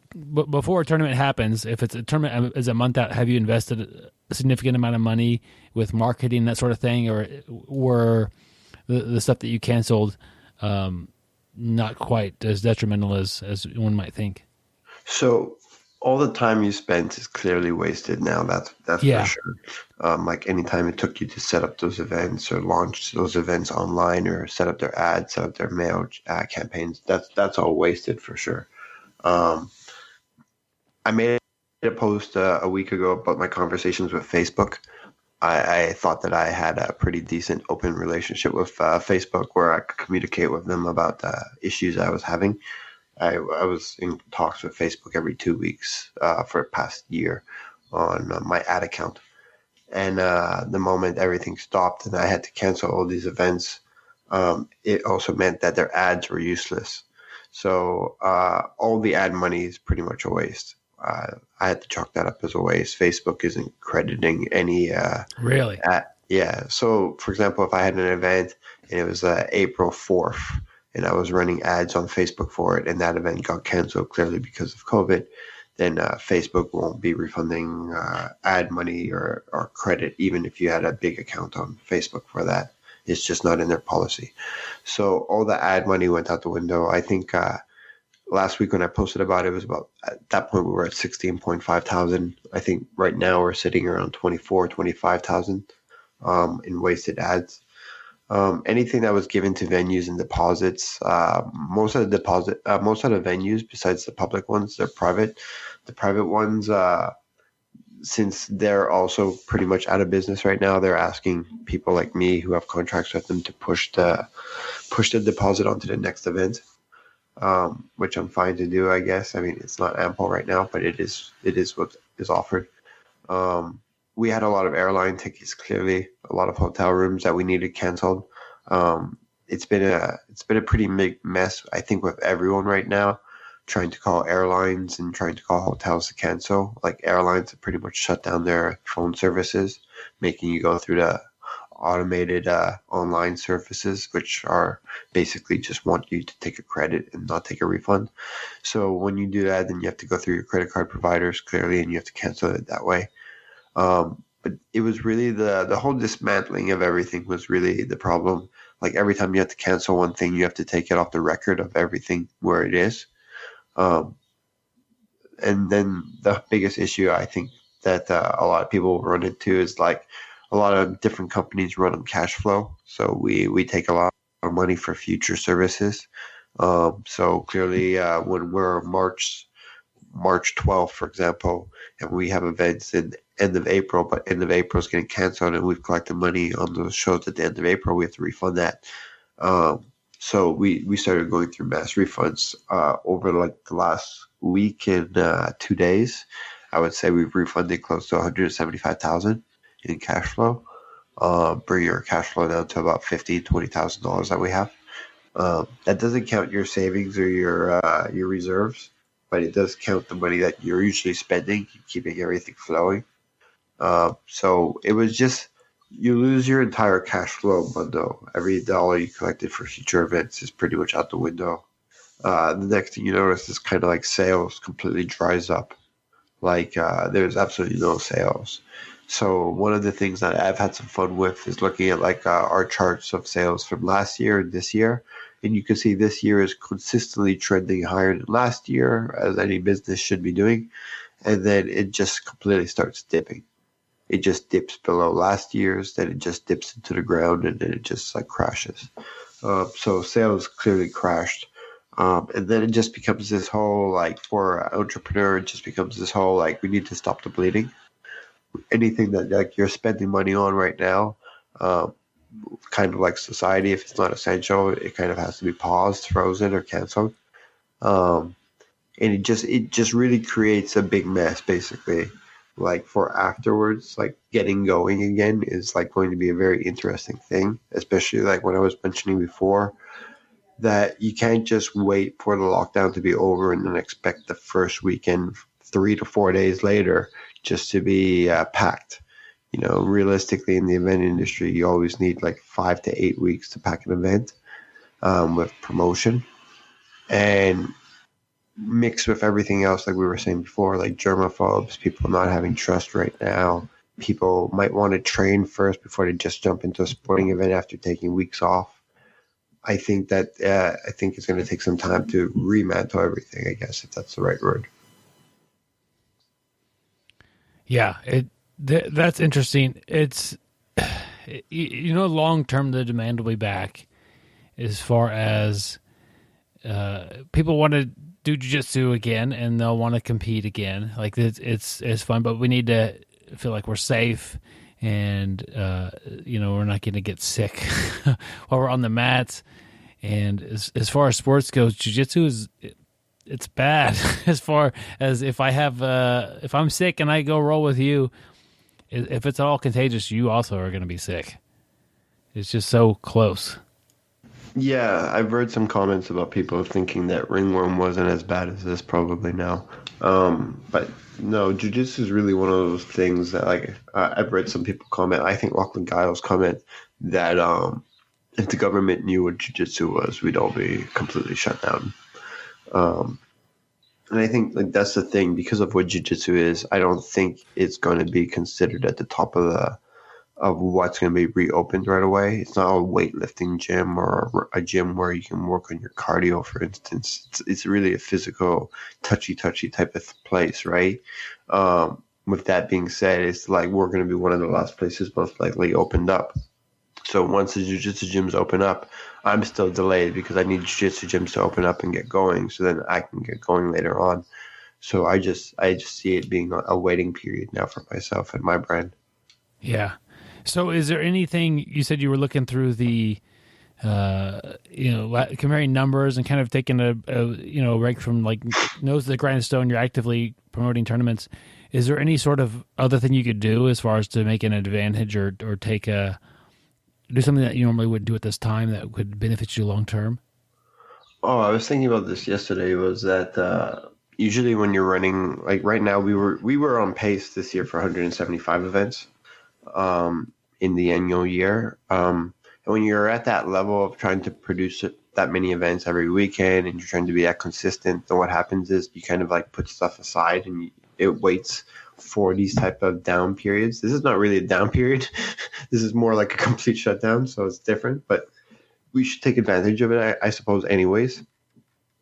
Speaker 2: before a tournament happens, if it's a tournament is a month out, have you invested a significant amount of money with marketing, that sort of thing, or were the stuff that you canceled not quite as detrimental as one might think?
Speaker 5: So all the time you spent is clearly wasted now. That's for sure. Like any time it took you to set up those events or launch those events online or set up their ads, set up their mail campaigns, that's all wasted for sure. I made a post a week ago about my conversations with Facebook. I thought that I had a pretty decent open relationship with Facebook where I could communicate with them about the issues I was having. I was in talks with Facebook every 2 weeks for the past year on my ad account. And the moment everything stopped and I had to cancel all these events, it also meant that their ads were useless. So all the ad money is pretty much a waste. I had to chalk that up as a waste. Facebook isn't crediting any
Speaker 2: really.
Speaker 5: So, for example, if I had an event and it was April 4th and I was running ads on Facebook for it and that event got canceled clearly because of COVID, then Facebook won't be refunding ad money or credit, even if you had a big account on Facebook for that. It's just not in their policy. So all the ad money went out the window. I think last week when I posted about it, was about, at that point we were at 16.5 thousand. I think right now we're sitting around 25,000 in wasted ads. Anything that was given to venues and deposits, most of the venues besides the public ones, they're private. The private ones, since they're also pretty much out of business right now, they're asking people like me who have contracts with them to push the deposit onto the next event, which I'm fine to do, I guess. I mean, it's not ample right now, but it is what is offered. We had a lot of airline tickets, clearly, a lot of hotel rooms that we needed canceled. It's been a pretty big mess, I think, with everyone right now, trying to call airlines and trying to call hotels to cancel. Like, airlines have pretty much shut down their phone services, making you go through the automated online services, which are basically just want you to take a credit and not take a refund. So when you do that, then you have to go through your credit card providers, clearly, and you have to cancel it that way. But it was really the whole dismantling of everything was really the problem. Like, every time you have to cancel one thing, you have to take it off the record of everything where it is. And then the biggest issue I think that a lot of people run into is, like, a lot of different companies run on cash flow. So we take a lot of money for future services. So clearly when we're March 12th, for example, and we have events in end of April, but end of April is getting canceled and we've collected money on those shows at the end of April, we have to refund that. So we started going through mass refunds over like the last week and 2 days. I would say we've refunded close to $175,000 in cash flow, bringing our cash flow down to about $20,000 that we have. That doesn't count your savings or your reserves, but it does count the money that you're usually spending, keeping everything flowing. So it was just, you lose your entire cash flow bundle. Every dollar you collected for future events is pretty much out the window. The next thing you notice is kind of like sales completely dries up. Like there's absolutely no sales. So one of the things that I've had some fun with is looking at like our charts of sales from last year and this year. And you can see this year is consistently trending higher than last year, as any business should be doing. And then it just completely starts dipping. It just dips below last year's, then it just dips into the ground, and then it just like crashes. So sales clearly crashed. And then it just becomes this whole, like, for an entrepreneur, it just becomes this whole, like, we need to stop the bleeding. Anything that, like, you're spending money on right now, kind of like society, if it's not essential, it kind of has to be paused, frozen, or canceled. And it just really creates a big mess, basically. Like, for afterwards, like, getting going again is, like, going to be a very interesting thing, especially, like, when I was mentioning before, that you can't just wait for the lockdown to be over and then expect the first weekend 3 to 4 days later just to be packed. You know, realistically, in the event industry, you always need like 5 to 8 weeks to pack an event with promotion. And mixed with everything else, like we were saying before, like germaphobes, people not having trust right now. People might want to train first before they just jump into a sporting event after taking weeks off. I think it's going to take some time to remantle everything, I guess, if that's the right word.
Speaker 2: Yeah, that's interesting. It's, long term, the demand will be back as far as people want to do jiu-jitsu again and they'll want to compete again. Like, it's fun, but we need to feel like we're safe and, we're not going to get sick while we're on the mats. And as far as sports goes, jiu-jitsu it's bad. As far as if I'm sick and I go roll with you, if it's all contagious, you also are going to be sick. It's just so close.
Speaker 5: Yeah, I've heard some comments about people thinking that ringworm wasn't as bad as this probably now. But no, jiu-jitsu is really one of those things that, like, I've read some people comment. I think Lachlan Giles comment that if the government knew what jiu-jitsu was, we'd all be completely shut down. And I think, like, that's the thing, because of what jiu-jitsu is, I don't think it's going to be considered at the top of what's going to be reopened right away. It's not a weightlifting gym or a gym where you can work on your cardio, for instance. It's really a physical, touchy type of place, right? With that being said, it's like we're going to be one of the last places most likely opened up. So once the jiu-jitsu gyms open up, I'm still delayed because I need jiu-jitsu gyms to open up and get going so then I can get going later on. So I just see it being a waiting period now for myself and my brand.
Speaker 2: Yeah. So is there anything, you said you were looking through the, comparing numbers and kind of taking a break from like nose to the grindstone, you're actively promoting tournaments. Is there any sort of other thing you could do as far as to make an advantage or do something that you normally wouldn't do at this time that would benefit you long term?
Speaker 5: Oh, I was thinking about this yesterday, was that usually when you're running, like right now we were on pace this year for 175 events in the annual year. And when you're at that level of trying to produce that many events every weekend and you're trying to be that consistent, then what happens is you kind of like put stuff aside and it waits for these type of down periods. This is not really a down period. This is more like a complete shutdown, so it's different, but we should take advantage of it, I suppose, anyways.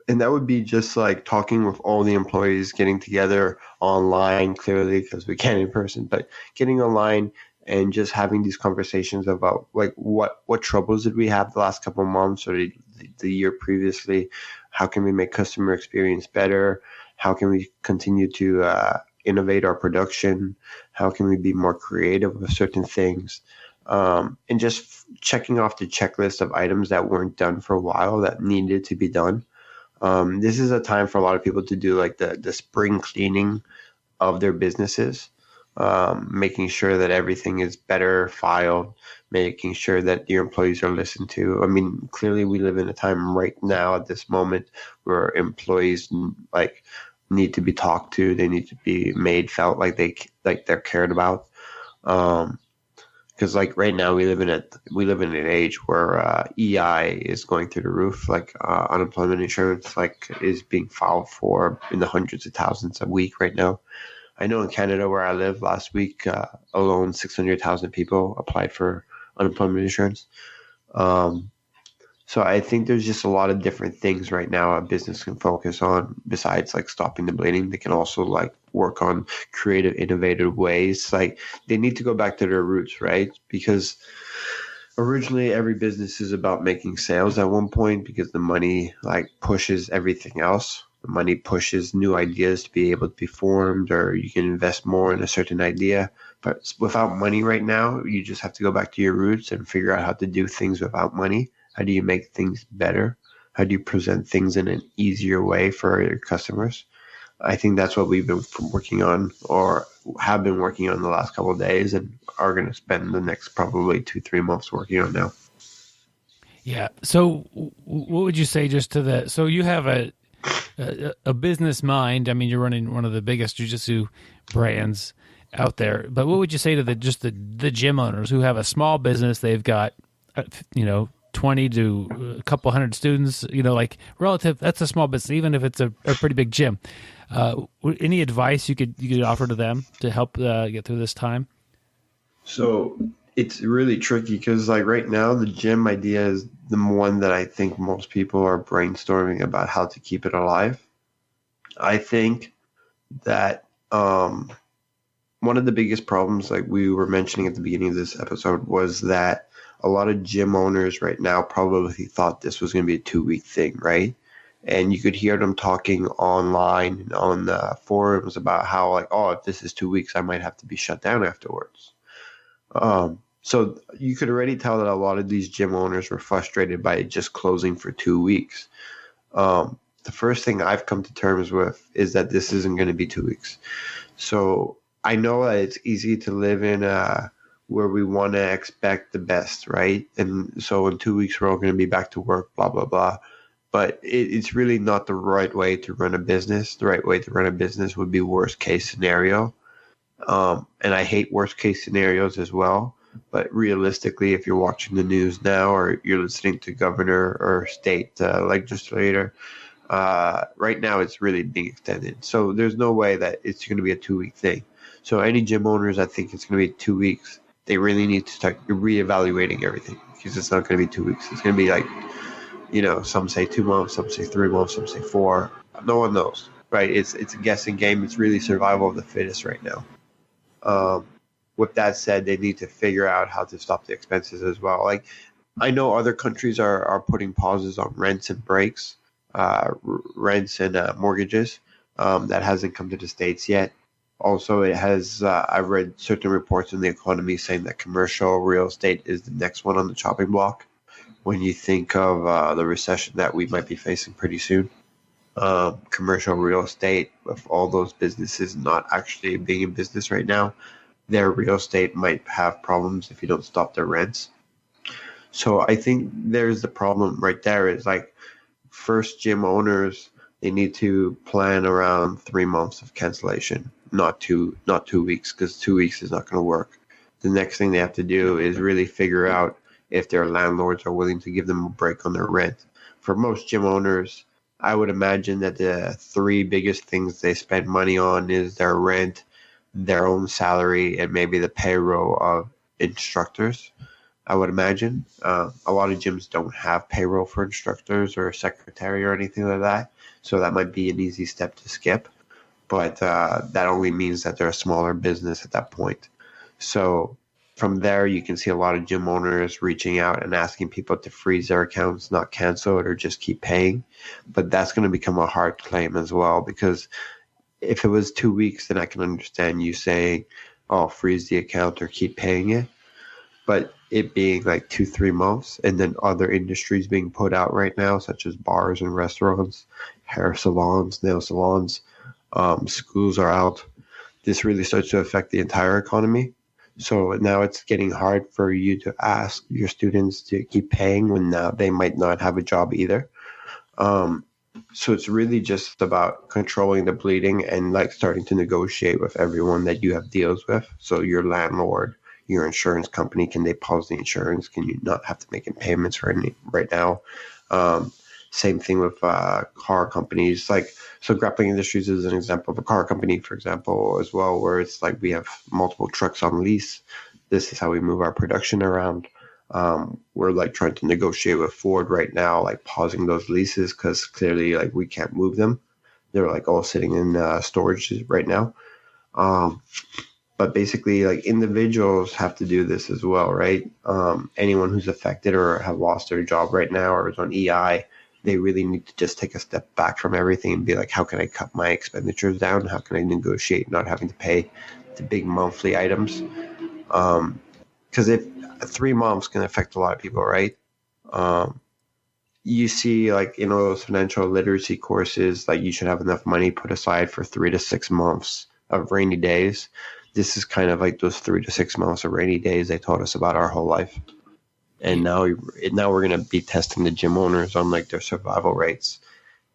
Speaker 5: And that would be just like talking with all the employees, getting together online, clearly, because we can't in person, but getting online and just having these conversations about like what troubles did we have the last couple of months or the year previously? How can we make customer experience better? How can we continue to innovate our production? How can we be more creative with certain things? And just checking off the checklist of items that weren't done for a while that needed to be done. This is a time for a lot of people to do like the spring cleaning of their businesses, making sure that everything is better filed, making sure that your employees are listened to. I mean, clearly we live in a time right now at this moment where employees like need to be talked to. They need to be made felt like they're cared about. Because like right now we live in an age where EI is going through the roof. Like unemployment insurance like is being filed for in the hundreds of thousands a week right now. I know in Canada where I live last week alone 600,000 people applied for unemployment insurance. So I think there's just a lot of different things right now a business can focus on besides like stopping the bleeding. They can also like work on creative, innovative ways. Like they need to go back to their roots, right? Because originally every business is about making sales at one point because the money like pushes everything else. The money pushes new ideas to be able to be formed, or you can invest more in a certain idea. But without money right now, you just have to go back to your roots and figure out how to do things without money. How do you make things better? How do you present things in an easier way for your customers? I think that's what we've been working on or have been working on the last couple of days and are going to spend the next probably 2-3 months working on now.
Speaker 2: Yeah. So what would you say just to that? So you have a business mind. I mean, you're running one of the biggest jiu-jitsu brands out there, but what would you say to the gym owners who have a small business? They've got, 20 to a couple hundred students, like relative, that's a small business, even if it's a pretty big gym. Any advice you could offer to them to help get through this time?
Speaker 5: So it's really tricky because like right now the gym idea is the one that I think most people are brainstorming about how to keep it alive. I think that one of the biggest problems, like we were mentioning at the beginning of this episode, was that a lot of gym owners right now probably thought this was going to be a 2-week thing, right? And you could hear them talking online and on the forums about how like, oh, if this is 2 weeks, I might have to be shut down afterwards. So you could already tell that a lot of these gym owners were frustrated by it just closing for 2 weeks. The first thing I've come to terms with is that this isn't going to be 2 weeks. So I know that it's easy to live in where we want to expect the best, right? And so in 2 weeks, we're all going to be back to work, blah, blah, blah. But it's really not the right way to run a business. The right way to run a business would be worst case scenario. And I hate worst case scenarios as well. But realistically, if you're watching the news now or you're listening to governor or state legislator, right now it's really being extended. So there's no way that it's going to be a 2-week thing. So any gym owners, I think it's going to be 2 weeks. They really need to start reevaluating everything because it's not going to be 2 weeks. It's going to be like, some say 2 months, some say 3 months, some say 4. No one knows, right? It's a guessing game. It's really survival of the fittest right now. With that said, they need to figure out how to stop the expenses as well. Like I know other countries are putting pauses on rents and breaks, rents and mortgages. that hasn't come to the States yet. Also, it has, I've read certain reports in the economy saying that commercial real estate is the next one on the chopping block when you think of the recession that we might be facing pretty soon. Commercial real estate, with all those businesses not actually being in business right now, their real estate might have problems if you don't stop their rents. So I think there's the problem right there is like first gym owners, they need to plan around 3 months of cancellation, not 2 weeks, because 2 weeks is not going to work. The next thing they have to do is really figure out if their landlords are willing to give them a break on their rent. For most gym owners, I would imagine that the 3 biggest things they spend money on is their rent, their own salary, and maybe the payroll of instructors. I would imagine. A lot of gyms don't have payroll for instructors or a secretary or anything like that. So that might be an easy step to skip. But that only means that they're a smaller business at that point. So from there, you can see a lot of gym owners reaching out and asking people to freeze their accounts, not cancel it, or just keep paying. But that's going to become a hard claim as well, because if it was 2 weeks, then I can understand you saying, oh, freeze the account or keep paying it. But it being like 2-3 months, and then other industries being put out right now, such as bars and restaurants, hair salons, nail salons, schools are out. This really starts to affect the entire economy. So now it's getting hard for you to ask your students to keep paying when now they might not have a job either. So it's really just about controlling the bleeding and like starting to negotiate with everyone that you have deals with. So your landlord, your insurance company, can they pause the insurance? Can you not have to make payments for any right now? Same thing with car companies. So Grappling Industries is an example of a car company, for example, as well, where it's like we have multiple trucks on lease. This is how we move our production around. We're like trying to negotiate with Ford right now, like pausing those leases because clearly like we can't move them. They're like all sitting in storage right now. But basically, like individuals have to do this as well, right? Anyone who's affected or have lost their job right now or is on EI, they really need to just take a step back from everything and be like, how can I cut my expenditures down? How can I negotiate not having to pay the big monthly items? Because if 3 months can affect a lot of people, right? You see, like, you know, those financial literacy courses, like you should have enough money put aside for 3 to 6 months of rainy days. This is kind of like those 3 to 6 months of rainy days they taught us about our whole life. And now we're going to be testing the gym owners on like their survival rates.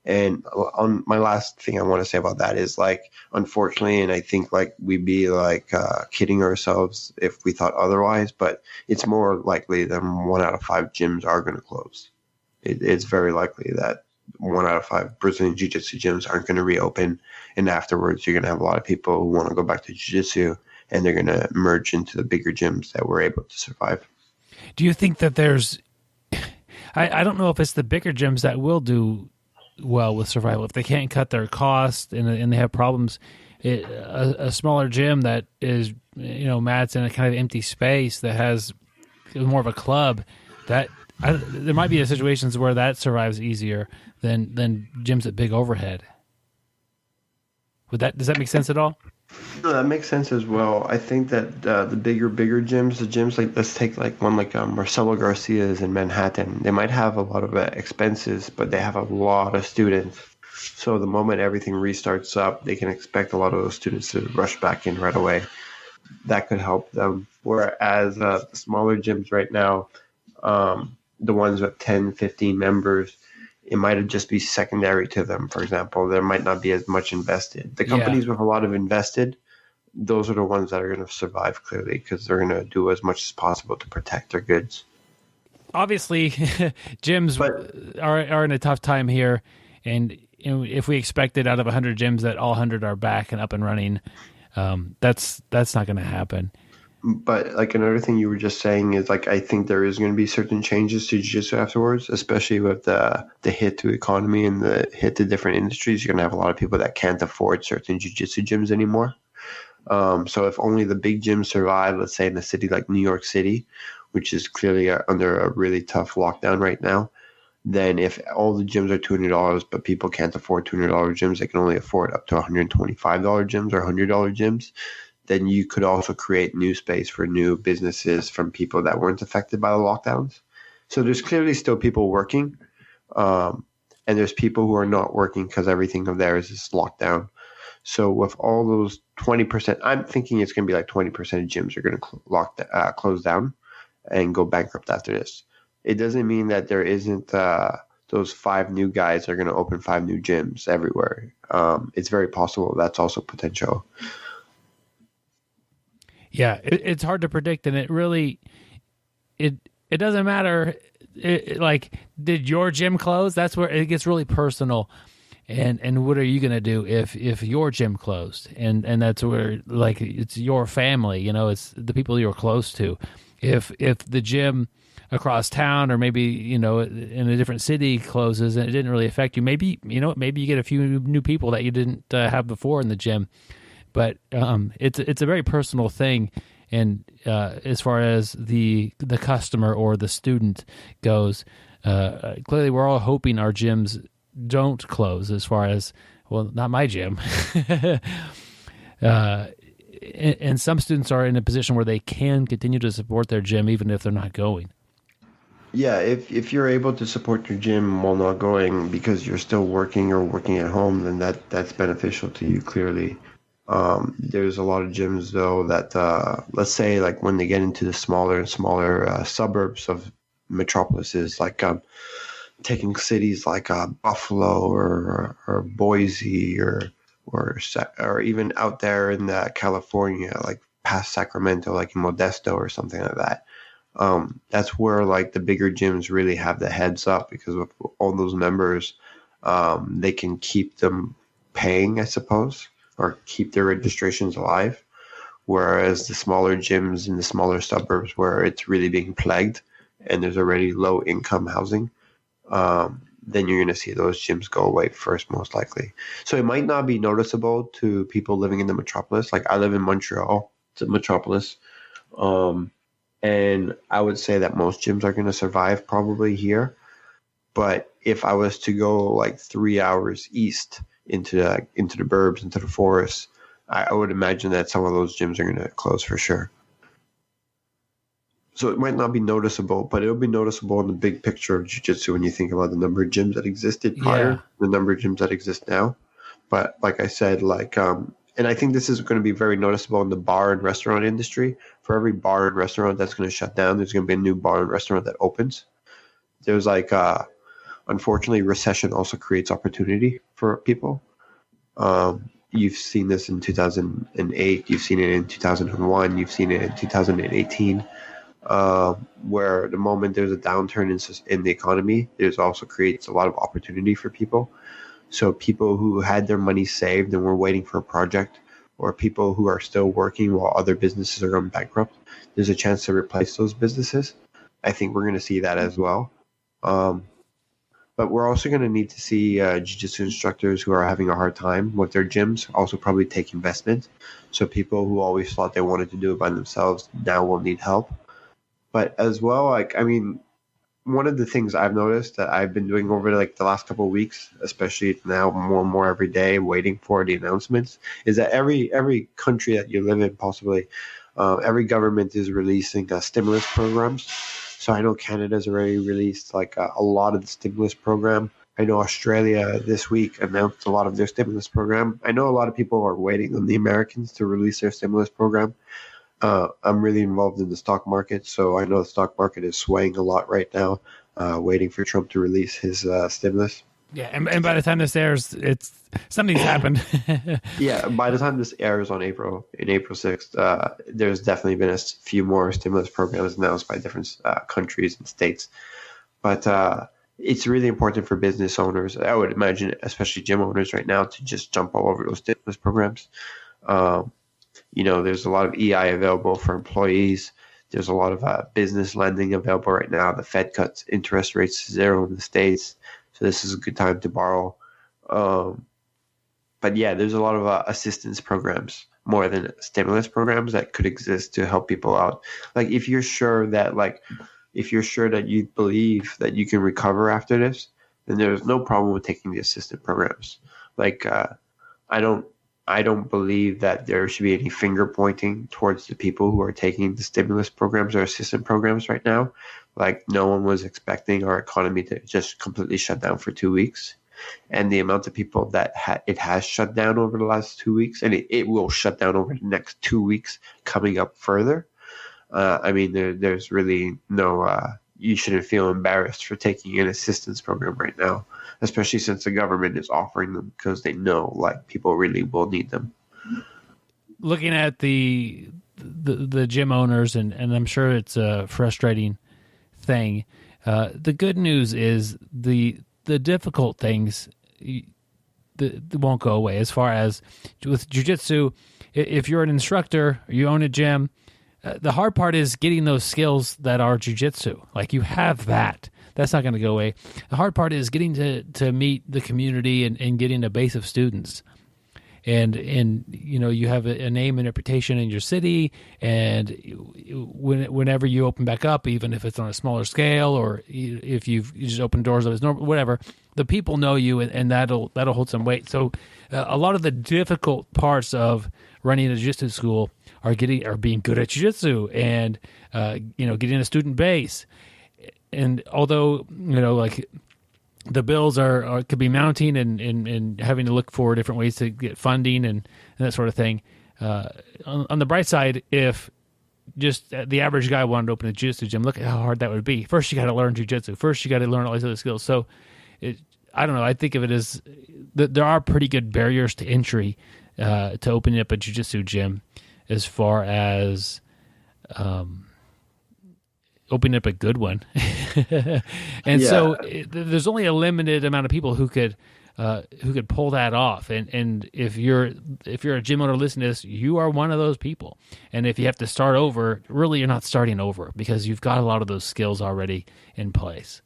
Speaker 5: And on my last thing I want to say about that is like, unfortunately, and I think like we'd be like kidding ourselves if we thought otherwise, but it's more likely than 1 out of 5 gyms are going to close. It's very likely that 1 out of 5 Brazilian Jiu-Jitsu gyms aren't going to reopen. And afterwards, you're going to have a lot of people who want to go back to Jiu-Jitsu, and they're going to merge into the bigger gyms that were able to survive.
Speaker 2: Do you think that there's I don't know if it's the bigger gyms that will do well with survival. If they can't cut their costs and they have problems, a smaller gym that is, you know, mats in a kind of empty space that has more of a club, that there might be situations where that survives easier than gyms at big overhead. Does that make sense at all?
Speaker 5: No, that makes sense as well. I think that the bigger gyms, the gyms like, let's take like one like Marcelo Garcia's in Manhattan. They might have a lot of expenses, but they have a lot of students. So the moment everything restarts up, they can expect a lot of those students to rush back in right away. That could help them. Whereas the smaller gyms right now, the ones with 10, 15 members, it might just be secondary to them. For example, there might not be as much invested. The companies with a lot of invested, those are the ones that are going to survive clearly because they're going to do as much as possible to protect their goods. Obviously,
Speaker 2: gyms are in a tough time here, and you know, if we expected out of 100 gyms that all 100 are back and up and running, that's not going to happen.
Speaker 5: But like another thing you were just saying is like I think there is going to be certain changes to jiu-jitsu afterwards, especially with the hit to economy and the hit to different industries. You're going to have a lot of people that can't afford certain jiu-jitsu gyms anymore. So if only the big gyms survive, let's say in a city like New York City, which is clearly under a really tough lockdown right now, then if all the gyms are $200, but people can't afford $200 gyms, they can only afford up to $125 gyms or $100 gyms, then you could also create new space for new businesses from people that weren't affected by the lockdowns. So there's clearly still people working, and there's people who are not working because everything of theirs is locked down. So with all those 20%, I'm thinking it's going to be like 20% of gyms are going to close down and go bankrupt after this. It doesn't mean that there isn't those 5 new guys are going to open 5 new gyms everywhere. It's very possible. That's also potential.
Speaker 2: Yeah, it's hard to predict, and it really it doesn't matter. Like, did your gym close? That's where it gets really personal. And what are you going to do if your gym closed? And that's where, like, it's your family, you know, it's the people you're close to. If the gym across town or maybe, you know, in a different city closes and it didn't really affect you, maybe you get a few new people that you didn't have before in the gym. But it's a very personal thing. And as far as the customer or the student goes, clearly we're all hoping our gyms don't close, as far as, well, not my gym. And some students are in a position where they can continue to support their gym even if they're not going.
Speaker 5: Yeah, if you're able to support your gym while not going because you're still working or working at home, then that's beneficial to you, clearly. There's a lot of gyms, though, that let's say, like, when they get into the smaller and smaller suburbs of metropolises, like taking cities like Buffalo or Boise or even out there in California, like past Sacramento, like in Modesto or something like that. That's where, like, the bigger gyms really have the heads up, because with all those members, they can keep them paying, I suppose, or keep their registrations alive. Whereas the smaller gyms in the smaller suburbs where it's really being plagued and there's already low income housing, then you're going to see those gyms go away first, most likely. So it might not be noticeable to people living in the metropolis. Like, I live in Montreal, it's a metropolis. And I would say that most gyms are going to survive probably here. But if I was to go like 3 hours east into the burbs, into the forests, I would imagine that some of those gyms are going to close for sure. So it might not be noticeable, but it'll be noticeable in the big picture of jiu-jitsu when you think about the number of gyms that existed prior, the number of gyms that exist now. But like I said, like, and I think this is going to be very noticeable in the bar and restaurant industry. For every bar and restaurant that's going to shut down, there's going to be a new bar and restaurant that opens. There's like, unfortunately, recession also creates opportunity for people. You've seen this in 2008. You've seen it in 2001. You've seen it in 2018. Where the moment there's a downturn in the economy, there's also creates a lot of opportunity for people. So people who had their money saved and were waiting for a project, or people who are still working while other businesses are going bankrupt, there's a chance to replace those businesses. I think we're going to see that as well. But we're also going to need to see jiu-jitsu instructors who are having a hard time with their gyms also probably take investment. So people who always thought they wanted to do it by themselves now will need help. But as well, like, I mean, one of the things I've noticed that I've been doing over like the last couple of weeks, especially now more and more every day, waiting for the announcements, is that every country that you live in, possibly, every government is releasing stimulus programs. So I know Canada's already released like a lot of the stimulus program. I know Australia this week announced a lot of their stimulus program. I know a lot of people are waiting on the Americans to release their stimulus program. I'm really involved in the stock market, so I know the stock market is swaying a lot right now, waiting for Trump to release his stimulus.
Speaker 2: Yeah, and by the time this airs, something's happened.
Speaker 5: Yeah, by the time this airs on April 6th, there's definitely been a few more stimulus programs announced by different countries and states. But it's really important for business owners, I would imagine, especially gym owners right now, to just jump all over those stimulus programs. You know, there's a lot of EI available for employees. There's a lot of business lending available right now. The Fed cuts interest rates to zero in the States. So this is a good time to borrow. But yeah, there's a lot of assistance programs more than stimulus programs that could exist to help people out. Like, if you're sure that, like, if you're sure that you believe that you can recover after this, then there's no problem with taking the assistant programs. Like, I don't believe that there should be any finger pointing towards the people who are taking the stimulus programs or assistant programs right now. Like, no one was expecting our economy to just completely shut down for 2 weeks. And the amount of people that it has shut down over the last 2 weeks, and it will shut down over the next 2 weeks coming up further. I mean, there's really no, you shouldn't feel embarrassed for taking an assistance program right now, especially since the government is offering them because they know like people really will need them.
Speaker 2: Looking at the gym owners, and I'm sure it's a frustrating thing. The good news is the difficult things won't go away. As far as with jiu-jitsu, if you're an instructor, you own a gym, the hard part is getting those skills that are jiu-jitsu. Like, you have that. That's not going to go away. The hard part is getting to meet the community and getting a base of students. And you know, you have a name and reputation in your city, and whenever you open back up, even if it's on a smaller scale, or if you just open doors as normal, whatever, the people know you, and that'll hold some weight. So a lot of the difficult parts of running a jiu-jitsu school are being good at jiu-jitsu, and getting a student base. And although, you know, like, the bills could be mounting and having to look for different ways to get funding and that sort of thing. On the bright side, if just the average guy wanted to open a jiu-jitsu gym, look at how hard that would be. First, you got to learn jiu-jitsu. First, you got to learn all these other skills. So, I don't know. I think of it as there are pretty good barriers to entry to opening up a jiu-jitsu gym, as far as opening up a good one. And so there's only a limited amount of people who could pull that off. And if you're a gym owner listening to this, you are one of those people. And if you have to start over, really, you're not starting over, because you've got a lot of those skills already in place.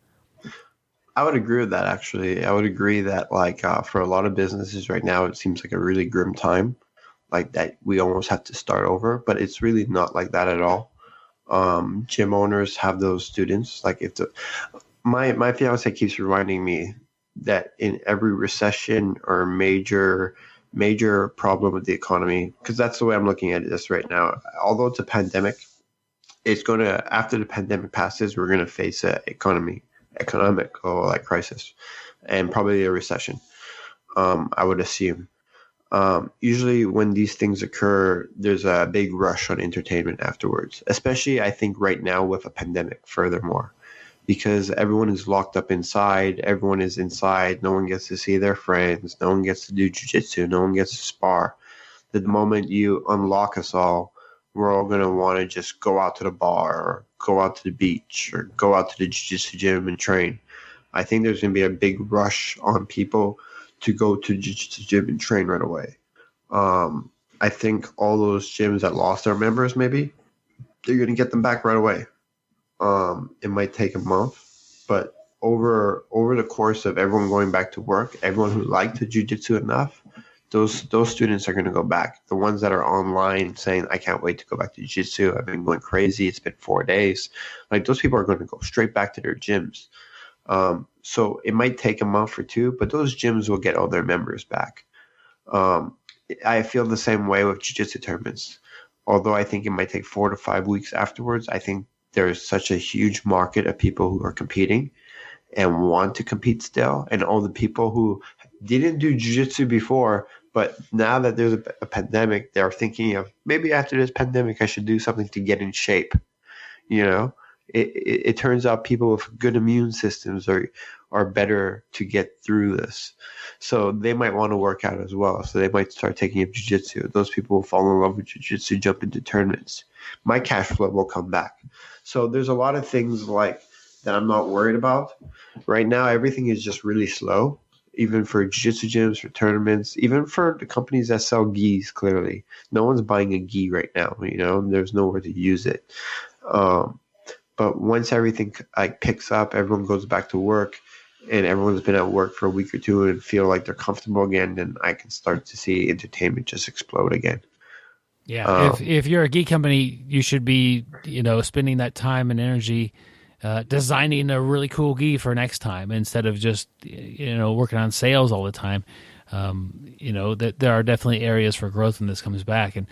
Speaker 5: I would agree with that, actually. I would agree that, like, for a lot of businesses right now, it seems like a really grim time, like that we almost have to start over, but it's really not like that at all. Gym owners have those students. Like, if my fiance keeps reminding me that in every recession or major problem with the economy, because that's the way I'm looking at this right now. Although it's a pandemic, after the pandemic passes, we're gonna face a economic crisis, and probably a recession. I would assume. Usually when these things occur, there's a big rush on entertainment afterwards, especially I think right now with a pandemic furthermore, because everyone is locked up inside. Everyone is inside. No one gets to see their friends. No one gets to do jiu-jitsu. No one gets to spar. The moment you unlock us all, we're all going to want to just go out to the bar or go out to the beach or go out to the jiu-jitsu gym and train. I think there's going to be a big rush on people to go to jiu-jitsu gym and train right away. I think all those gyms that lost their members, maybe, they're going to get them back right away. It might take a month, but over the course of everyone going back to work, everyone who liked the jiu-jitsu enough, those students are going to go back. The ones that are online saying, I can't wait to go back to jiu-jitsu, I've been going crazy, it's been 4 days. Like, those people are going to go straight back to their gyms. So it might take a month or two, but those gyms will get all their members back. I feel the same way with jiu-jitsu tournaments. Although I think it might take 4 to 5 weeks afterwards, I think there's such a huge market of people who are competing and want to compete still. And all the people who didn't do jiu-jitsu before, but now that there's a pandemic, they're thinking of, maybe after this pandemic, I should do something to get in shape. You know, it turns out people with good immune systems are better to get through this. So they might want to work out as well. So they might start taking up jiu-jitsu. Those people will fall in love with jiu-jitsu, jump into tournaments. My cash flow will come back. So there's a lot of things like that I'm not worried about. Right now, everything is just really slow, even for jiu-jitsu gyms, for tournaments, even for the companies that sell gis, clearly. No one's buying a gi right now, you know, there's nowhere to use it. But once everything picks up, everyone goes back to work, and everyone's been at work for a week or two and feel like they're comfortable again, then I can start to see entertainment just explode again.
Speaker 2: Yeah, if you're a gi company, you should be, spending that time and energy designing a really cool gi for next time instead of just working on sales all the time. That there are definitely areas for growth when this comes back. And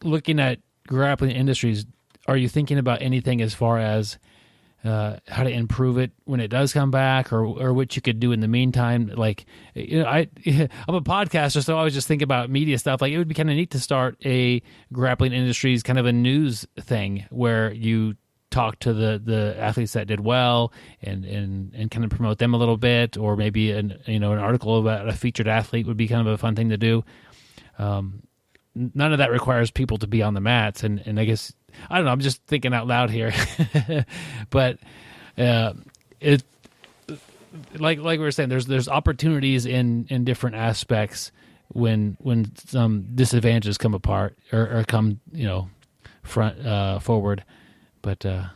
Speaker 2: looking at Grappling Industries, are you thinking about anything as far as how to improve it when it does come back, or what you could do in the meantime? Like, I'm a podcaster, so I always just think about media stuff. Like, it would be kind of neat to start a Grappling Industries kind of a news thing where you talk to the athletes that did well and kind of promote them a little bit, or maybe an article about a featured athlete would be kind of a fun thing to do. None of that requires people to be on the mats, and I guess, I don't know, I'm just thinking out loud here. But it, like we were saying, there's opportunities in different aspects when some disadvantages come apart or come forward. But I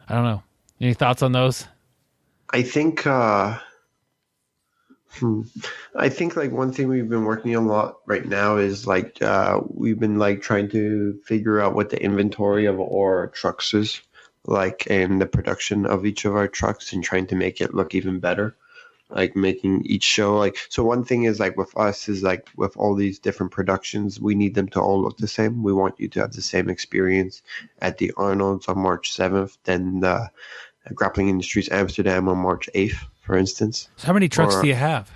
Speaker 2: don't know. Any thoughts on those?
Speaker 5: I think like one thing we've been working on a lot right now is like we've been like trying to figure out what the inventory of our trucks is like, and the production of each of our trucks, and trying to make it look even better, like making each show like. So one thing is like with us is like with all these different productions, we need them to all look the same. We want you to have the same experience at the Arnold's on March 7th, then the Grappling Industries Amsterdam on March 8th, for instance.
Speaker 2: So how many trucks do you have?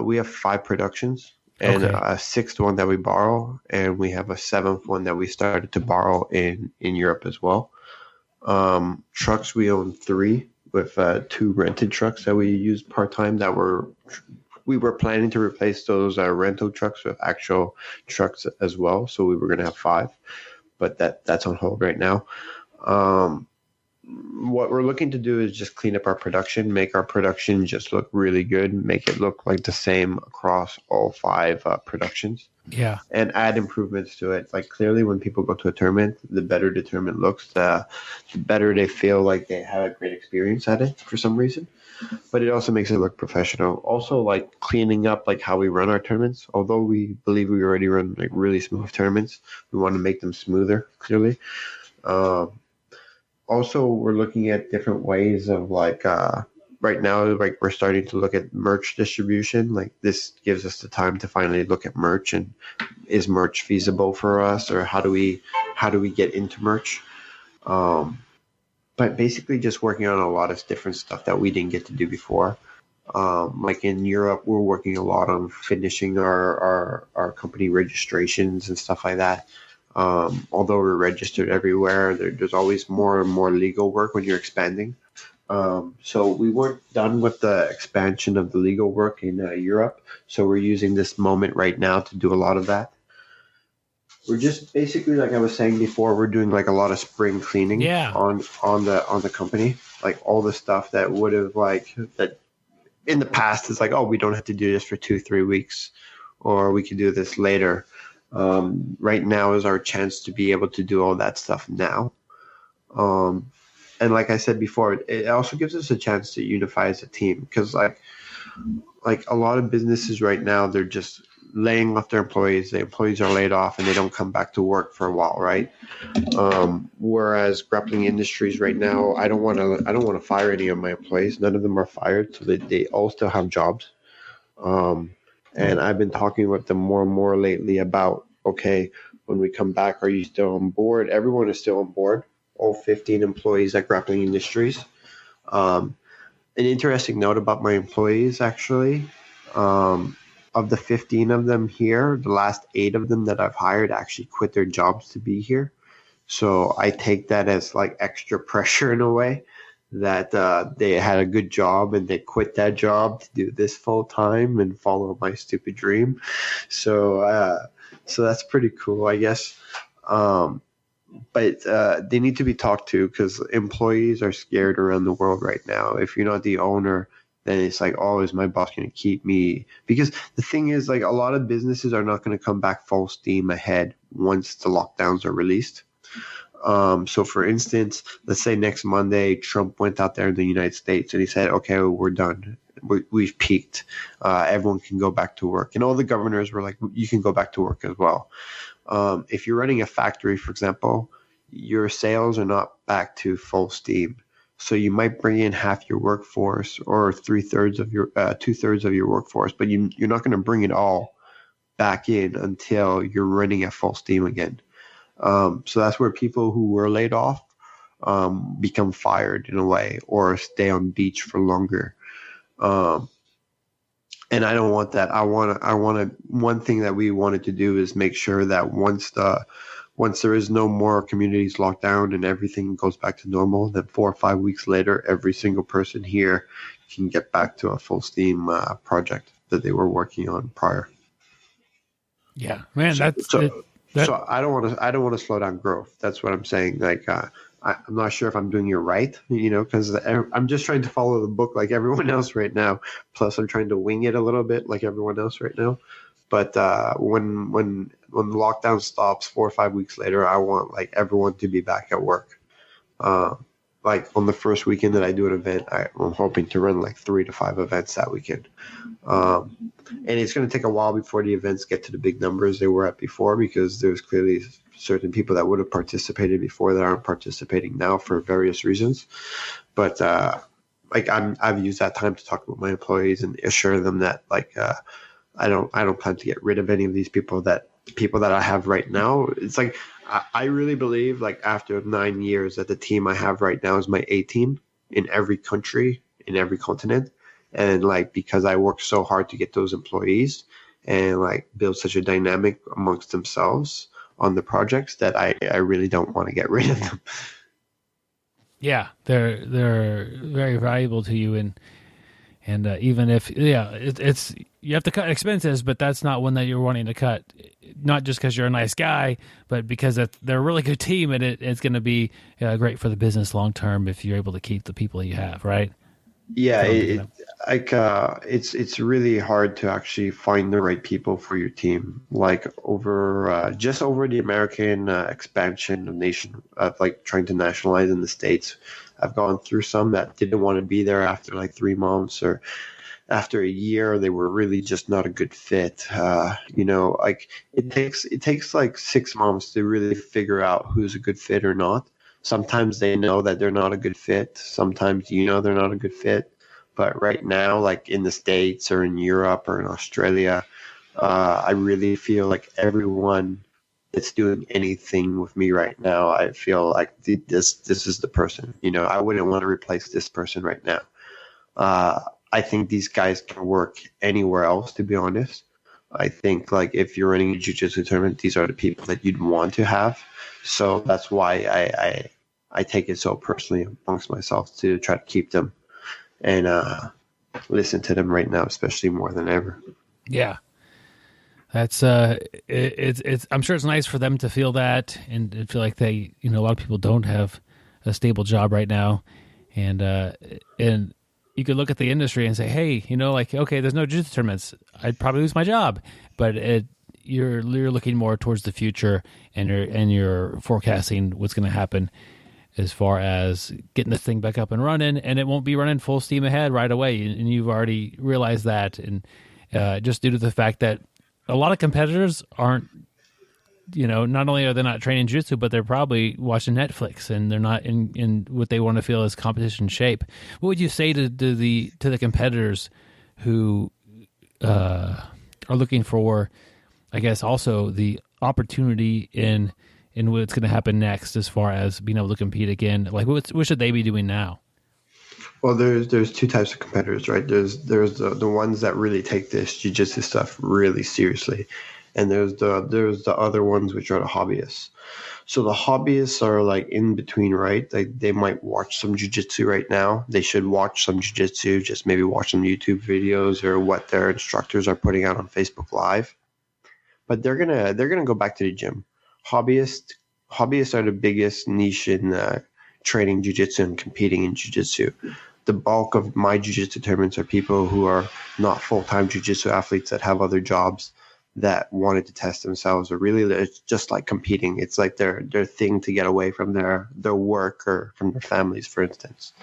Speaker 5: We have 5 productions and a 6th one that we borrow, and we have a 7th one that we started to borrow in Europe as well. Trucks, we own 3 with 2 rented trucks that we use part-time that we were planning to replace those rental trucks with actual trucks as well. So we were going to have 5, but that's on hold right now. What we're looking to do is just clean up our production, make our production just look really good, make it look like the same across all 5 productions.
Speaker 2: Yeah.
Speaker 5: And add improvements to it. Like, clearly when people go to a tournament, the better the tournament looks, the better they feel like they have a great experience at it for some reason. But it also makes it look professional. Also, like, cleaning up like how we run our tournaments. Although we believe we already run like really smooth tournaments, we want to make them smoother, clearly. Also, we're looking at different ways of like right now, like we're starting to look at merch distribution. Like, this gives us the time to finally look at merch, and is merch feasible for us, or how do we get into merch? But basically just working on a lot of different stuff that we didn't get to do before. Like in Europe, we're working a lot on finishing our company registrations and stuff like that. Although we're registered everywhere, there's always more and more legal work when you're expanding. So we weren't done with the expansion of the legal work in Europe. So we're using this moment right now to do a lot of that. We're just basically, like I was saying before, we're doing like a lot of spring cleaning on the company. Like all the stuff that would have like that in the past is like, oh, we don't have to do this for 2-3 weeks, or we can do this later. Right now is our chance to be able to do all that stuff now. And like I said before, it also gives us a chance to unify as a team, because like a lot of businesses right now, they're just laying off their employees. The employees are laid off and they don't come back to work for a while, right? Whereas Grappling Industries right now, I don't want to fire any of my employees. None of them are fired, so they all still have jobs. And I've been talking with them more and more lately about, okay, when we come back, are you still on board? Everyone is still on board, all 15 employees at Grappling Industries. An interesting note about my employees, actually, of the 15 of them here, the last 8 of them that I've hired actually quit their jobs to be here. So I take that as like extra pressure in a way, that they had a good job and they quit that job to do this full time and follow my stupid dream. So that's pretty cool, I guess. But they need to be talked to, because employees are scared around the world right now. If you're not the owner, then it's like, oh, is my boss going to keep me? Because the thing is, like, a lot of businesses are not going to come back full steam ahead once the lockdowns are released. So for instance, let's say next Monday, Trump went out there in the United States and he said, okay, we're done. We've peaked. Everyone can go back to work. And all the governors were like, you can go back to work as well. If you're running a factory, for example, your sales are not back to full steam. So you might bring in half your workforce or 2/3 of your workforce, but you're not going to bring it all back in until you're running at full steam again. So that's where people who were laid off become fired in a way, or stay on beach for longer. And I don't want that. One thing that we wanted to do is make sure that once there is no more communities locked down and everything goes back to normal, then 4 or 5 weeks later, every single person here can get back to a full steam project that they were working on prior.
Speaker 2: Yeah, man,
Speaker 5: So I don't want to slow down growth. That's what I'm saying. Like, I'm not sure if I'm doing it right, because I'm just trying to follow the book like everyone else right now. Plus, I'm trying to wing it a little bit like everyone else right now. But when the lockdown stops 4 or 5 weeks later, I want like everyone to be back at work. Like on the first weekend that I do an event, I'm hoping to run like 3 to 5 events that weekend. And it's going to take a while before the events get to the big numbers they were at before, because there's clearly certain people that would have participated before that aren't participating now for various reasons. But I've used that time to talk with my employees and assure them that I don't plan to get rid of any of these people that I have right now. It's like I really believe, like, after 9 years, that the team I have right now is my A team in every country, in every continent. And like, because I worked so hard to get those employees and like build such a dynamic amongst themselves on the projects, that I really don't want to get rid of them.
Speaker 2: Yeah, they're very valuable to you, and even if it's you have to cut expenses, but that's not one that you're wanting to cut, not just because you're a nice guy, but because they're a really good team, and it's going to be great for the business long term if you're able to keep the people you have, right?
Speaker 5: Yeah, it's really hard to actually find the right people for your team. Like over the American expansion of nation, of like trying to nationalize in the States, I've gone through some that didn't want to be there after like 3 months, or after a year. They were really just not a good fit. Like it takes like 6 months to really figure out who's a good fit or not. Sometimes they know that they're not a good fit. Sometimes they're not a good fit. But right now, like in the States or in Europe or in Australia, I really feel like everyone that's doing anything with me right now, I feel like this is the person. I wouldn't want to replace this person right now. I think these guys can work anywhere else, to be honest. I think like if you're running a jiu-jitsu tournament, these are the people that you'd want to have. So that's why I take it so personally amongst myself to try to keep them and listen to them right now, especially more than ever.
Speaker 2: Yeah, that's it's. I'm sure it's nice for them to feel that and feel like they, a lot of people don't have a stable job right now, and you could look at the industry and say, hey, okay, there's no jiu-jitsu tournaments, I'd probably lose my job, but you're looking more towards the future, and you're forecasting what's going to happen as far as getting this thing back up and running, and it won't be running full steam ahead right away. And you've already realized that, and just due to the fact that a lot of competitors aren't, not only are they not training jiu-jitsu, but they're probably watching Netflix, and they're not in what they want to feel is competition shape. What would you say to the competitors who are looking for, I guess, also the opportunity in what's going to happen next as far as being able to compete again? Like, what should they be doing now?
Speaker 5: Well, there's 2 types of competitors, right? There's the ones that really take this jiu-jitsu stuff really seriously, and there's the other ones, which are the hobbyists. So the hobbyists are like in between, right? They might watch some jiu-jitsu right now. They should watch some jiu-jitsu, just maybe watch some YouTube videos or what their instructors are putting out on Facebook Live. But they're gonna go back to the gym. Hobbyists are the biggest niche in training jiu-jitsu and competing in jiu-jitsu. The bulk of my jiu-jitsu tournaments are people who are not full-time jiu-jitsu athletes that have other jobs that wanted to test themselves, or really it's just like competing. It's like their thing to get away from their work or from their families, for instance.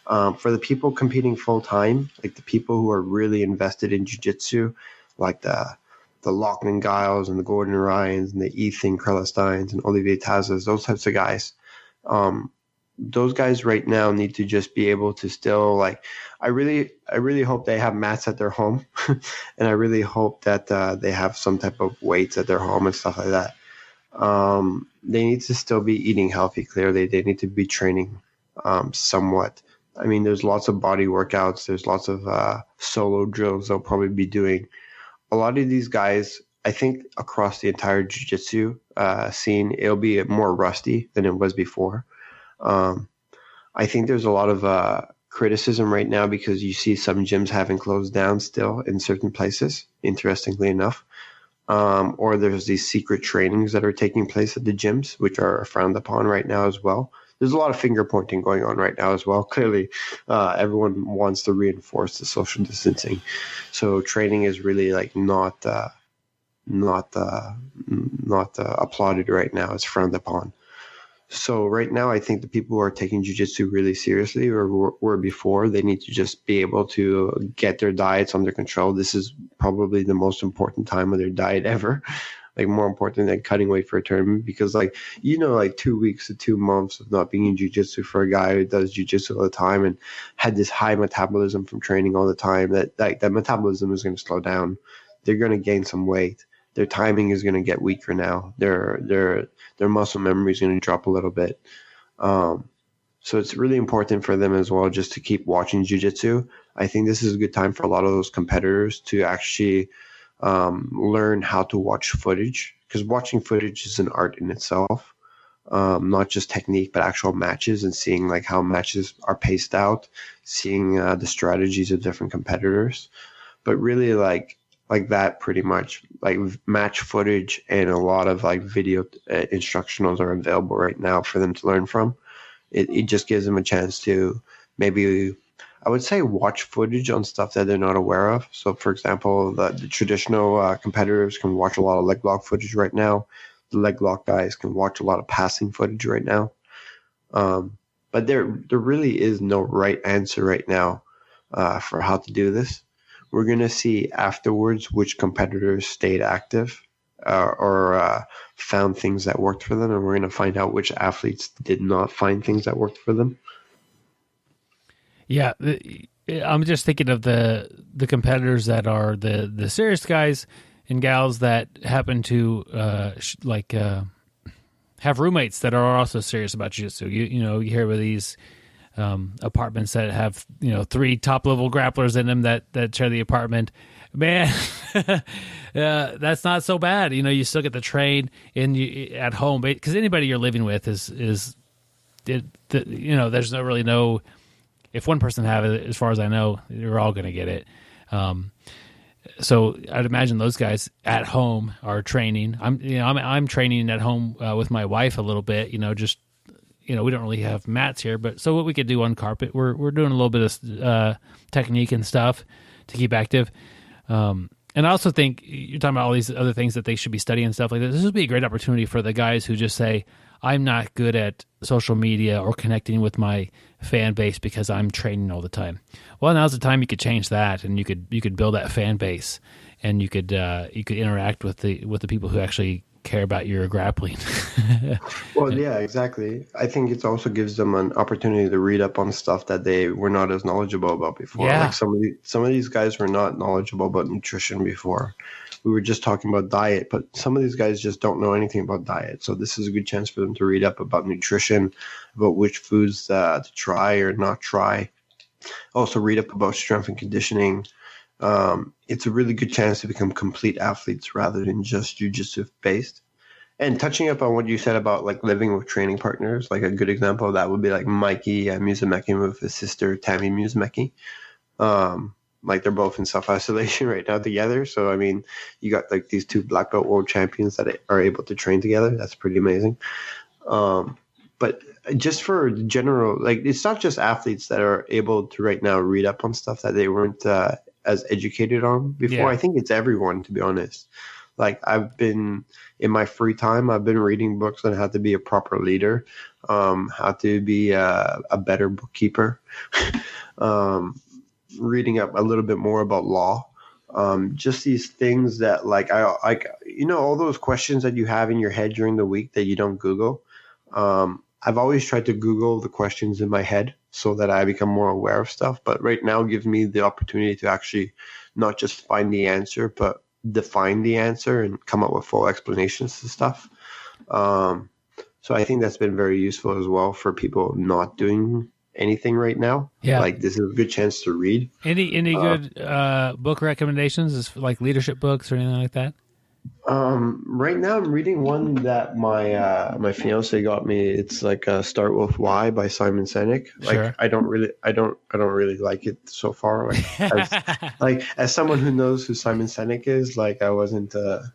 Speaker 5: For the people competing full-time, like the people who are really invested in jiu-jitsu, like the Lachlan Giles and the Gordon Ryans and the Ethan Krelesteins and Olivier Tazas, those types of guys. Those guys right now need to just be able to still, like, I really hope they have mats at their home, and I really hope that they have some type of weights at their home and stuff like that. They need to still be eating healthy, clearly. They need to be training somewhat. I mean, there's lots of body workouts. There's lots of solo drills they'll probably be doing. A lot of these guys, I think across the entire jiu-jitsu scene, it'll be more rusty than it was before. I think there's a lot of criticism right now because you see some gyms having closed down still in certain places, interestingly enough. Or there's these secret trainings that are taking place at the gyms, which are frowned upon right now as well. There's a lot of finger pointing going on right now as well. Clearly, everyone wants to reinforce the social distancing. So training is really like not applauded right now. It's frowned upon. So right now, I think the people who are taking jiu-jitsu really seriously or were before, they need to just be able to get their diets under control. This is probably the most important time of their diet ever, like more important than cutting weight for a tournament, because like 2 weeks to 2 months of not being in jiu-jitsu for a guy who does jiu-jitsu all the time and had this high metabolism from training all the time, that metabolism is going to slow down. They're going to gain some weight. Their timing is going to get weaker now. Their muscle memory is going to drop a little bit. So it's really important for them as well just to keep watching jiu-jitsu. I think this is a good time for a lot of those competitors to actually learn how to watch footage, because watching footage is an art in itself, not just technique, but actual matches and seeing like how matches are paced out, seeing the strategies of different competitors. But really like that pretty much, like match footage and a lot of like video instructionals are available right now for them to learn from. It just gives them a chance to maybe, I would say, watch footage on stuff that they're not aware of. So for example, the traditional competitors can watch a lot of leg lock footage right now. The leg lock guys can watch a lot of passing footage right now. But there really is no right answer right now for how to do this. We're going to see afterwards which competitors stayed active or found things that worked for them, and we're going to find out which athletes did not find things that worked for them.
Speaker 2: Yeah, I'm just thinking of the competitors that are the serious guys and gals that happen to have roommates that are also serious about jiu-jitsu. You hear about these apartments that have 3 top-level grapplers in them that share the apartment. Man, that's not so bad. You still get to train at home, because anybody you're living with is there's no. If one person have it, as far as I know, you're all going to get it. So I'd imagine those guys at home are training. I'm training at home with my wife a little bit. We don't really have mats here, but so what we could do on carpet, we're doing a little bit of technique and stuff to keep active. And I also think you're talking about all these other things that they should be studying and stuff like this. This would be a great opportunity for the guys who just say, I'm not good at social media or connecting with my fan base because I'm training all the time. Well, now's the time you could change that, and you could build that fan base, and you could interact with the people who actually care about your grappling.
Speaker 5: Well, yeah, exactly. I think it also gives them an opportunity to read up on stuff that they were not as knowledgeable about before.
Speaker 2: Yeah.
Speaker 5: Like some of these guys were not knowledgeable about nutrition before. We were just talking about diet, but some of these guys just don't know anything about diet. So this is a good chance for them to read up about nutrition, about which foods to try or not try. Also read up about strength and conditioning. It's a really good chance to become complete athletes rather than just jiu-jitsu based. And touching up on what you said about like living with training partners, like a good example of that would be like Mikey Musumeci with his sister Tammy Musumeci. Like they're both in self-isolation right now together. So, I mean, you got like these 2 black belt world champions that are able to train together. That's pretty amazing. But just for general, like it's not just athletes that are able to right now read up on stuff that they weren't as educated on before. Yeah. I think it's everyone, to be honest. Like I've been in my free time, I've been reading books on how to be a proper leader, how to be a better bookkeeper, reading up a little bit more about law, Just these things that all those questions that you have in your head during the week that you don't Google. I've always tried to Google the questions in my head so that I become more aware of stuff. But right now gives me the opportunity to actually not just find the answer, but define the answer and come up with full explanations to stuff. So I think that's been very useful as well for people not doing anything right now.
Speaker 2: Yeah.
Speaker 5: Like this is a good chance to read.
Speaker 2: Any good book recommendations, is like leadership books or anything like that?
Speaker 5: Right now I'm reading one that my fiance got me. It's like Start With Why by Simon Sinek. Like
Speaker 2: Sure.
Speaker 5: I don't really like it so far. As someone who knows who Simon Sinek is, like I wasn't a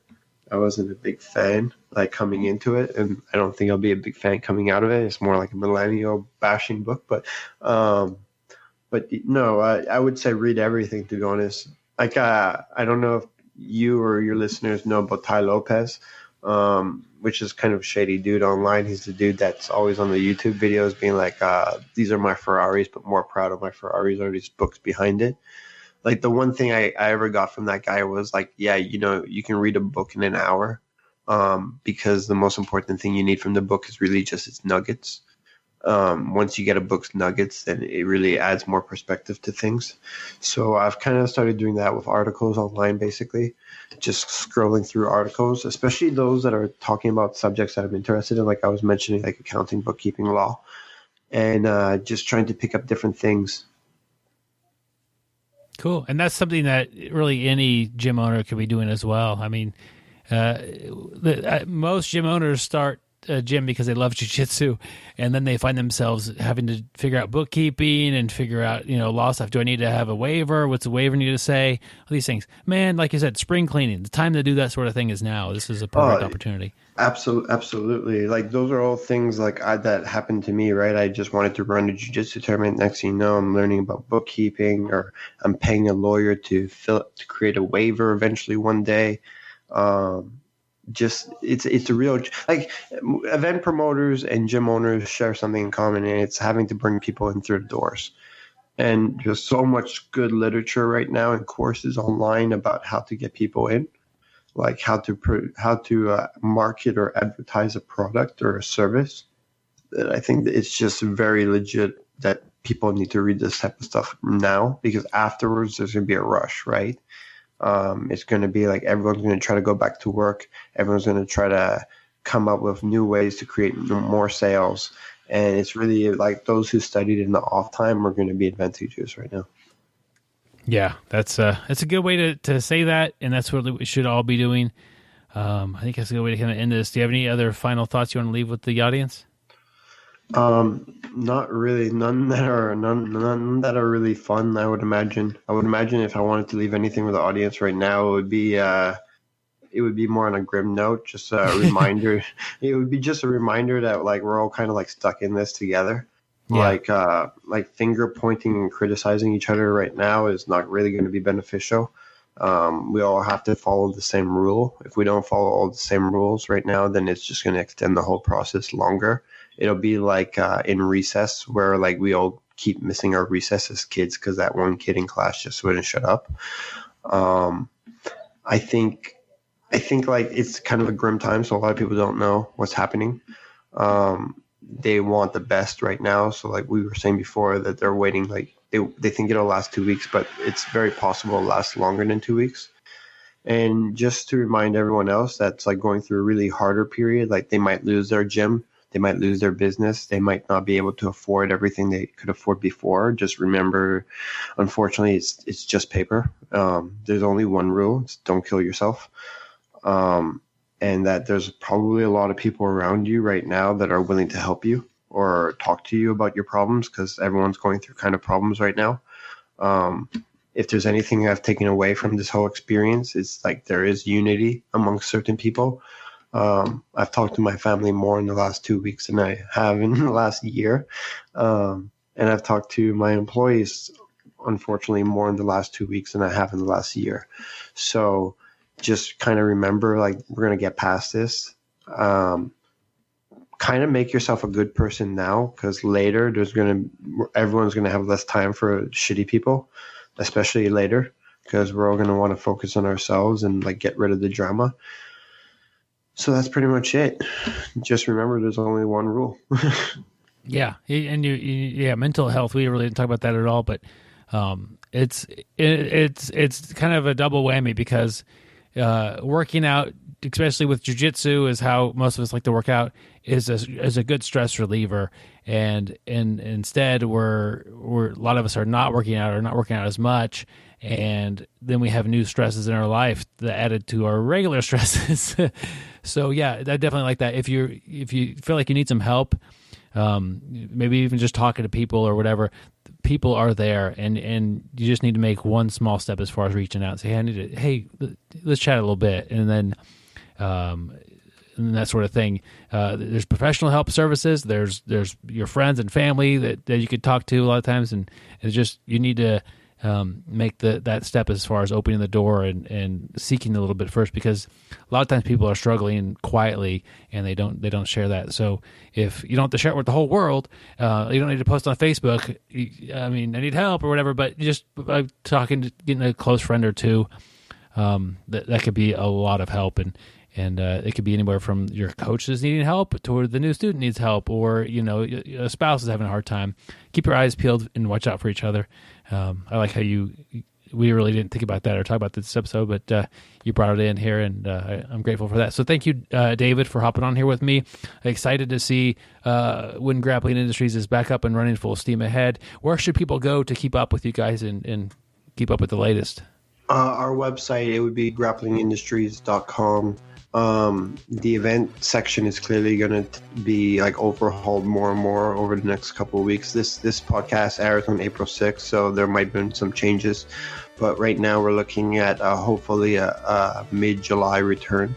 Speaker 5: big fan like coming into it, and I don't think I'll be a big fan coming out of it. It's more like a millennial bashing book, but no, I would say read everything, to be honest. Like I don't know if you or your listeners know about Ty Lopez, which is kind of a shady dude online. He's the dude that's always on the YouTube videos being like, these are my Ferraris, but more proud of my Ferraris are these books behind it. Like the one thing I ever got from that guy was like, yeah, you can read a book in an hour, because the most important thing you need from the book is really just its nuggets. Once you get a book's nuggets, then it really adds more perspective to things. So I've kind of started doing that with articles online, basically, just scrolling through articles, especially those that are talking about subjects that I'm interested in, like I was mentioning, like accounting, bookkeeping, law, and just trying to pick up different things.
Speaker 2: Cool. And that's something that really any gym owner could be doing as well. I mean, most gym owners start a gym because they love jiu-jitsu, and then they find themselves having to figure out bookkeeping and figure out, law stuff. Do I need to have a waiver? What's a waiver need to say? All these things. Man, like you said, spring cleaning. The time to do that sort of thing is now. This is a perfect opportunity.
Speaker 5: Absolutely. Like those are all things like that happened to me, right? I just wanted to run a jiu-jitsu tournament. Next thing you know, I'm learning about bookkeeping, or I'm paying a lawyer to create a waiver eventually one day. Just it's a real, like, event promoters and gym owners share something in common, and it's having to bring people in through the doors. And there's so much good literature right now and courses online about how to get people in, like how to market or advertise a product or a service. That I think that it's just very legit that people need to read this type of stuff now, because afterwards there's going to be a rush, right? It's going to be like everyone's going to try to go back to work. Everyone's going to try to come up with new ways to create more sales. And it's really like those who studied in the off time are going to be advantageous right now.
Speaker 2: Yeah, that's a good way to say that, and that's what we should all be doing. I think that's a good way to kind of end this. Do you have any other final thoughts you want to leave with the audience?
Speaker 5: Not really. None that are really fun. I would imagine if I wanted to leave anything with the audience right now, it would be more on a grim note. Just a reminder. It would be just a reminder that like we're all kind of like stuck in this together. Yeah. Like finger pointing and criticizing each other right now is not really going to be beneficial. We all have to follow the same rule. If we don't follow all the same rules right now, then it's just going to extend the whole process longer. It'll be like in recess, where like we all keep missing our recess as kids because that one kid in class just wouldn't shut up. I think like it's kind of a grim time, so a lot of people don't know what's happening. They want the best right now, so like we were saying before, that they're waiting. Like they think it'll last 2 weeks, but it's very possible it'll last longer than 2 weeks. And just to remind everyone else that's like going through a really harder period, like they might lose their gym. They might lose their business. They might not be able to afford everything they could afford before. Just remember, unfortunately, it's just paper. There's only one rule. It's don't kill yourself. And that there's probably a lot of people around you right now that are willing to help you or talk to you about your problems, because everyone's going through kind of problems right now. If there's anything I've taken away from this whole experience, it's like there is unity amongst certain people. I've talked to my family more in the last 2 weeks than I have in the last year. And I've talked to my employees, unfortunately, more in the last 2 weeks than I have in the last year. So just kind of remember, like, we're going to get past this. Kind of make yourself a good person now, because later everyone's going to have less time for shitty people, especially later. because we're all going to want to focus on ourselves and like get rid of the drama. So that's pretty much it. Just remember, there's only one rule.
Speaker 2: Yeah, and yeah, mental health. We really didn't talk about that at all, but it's kind of a double whammy because working out, especially with jiu-jitsu, is how most of us like to work out, is a good stress reliever. And instead, we're a lot of us are not working out or not working out as much, and then we have new stresses in our life that added to our regular stresses. So yeah, I definitely like that. If you feel like you need some help, maybe even just talking to people or whatever, people are there, and you just need to make one small step as far as reaching out and say, hey, let's chat a little bit, and then and that sort of thing. There's professional help services. There's your friends and family that you could talk to a lot of times, and it's just you need to make that step as far as opening the door and seeking a little bit first, because a lot of times people are struggling quietly and they don't share that. So if you don't have to share it with the whole world, you don't need to post on Facebook, I need help or whatever, but just by getting a close friend or two, that could be a lot of help. And it could be anywhere from your coaches needing help to the new student needs help, or a spouse is having a hard time. Keep your eyes peeled and watch out for each other. I like how we really didn't think about that or talk about this episode, but you brought it in here, and I'm grateful for that. So thank you, David, for hopping on here with me. Excited to see when Grappling Industries is back up and running full steam ahead. Where should people go to keep up with you guys and keep up with the latest?
Speaker 5: Our website, it would be grapplingindustries.com. The event section is clearly going to be like overhauled more and more over the next couple of weeks. This podcast airs on April 6th, so there might be some changes. But right now we're looking at hopefully a mid-July return,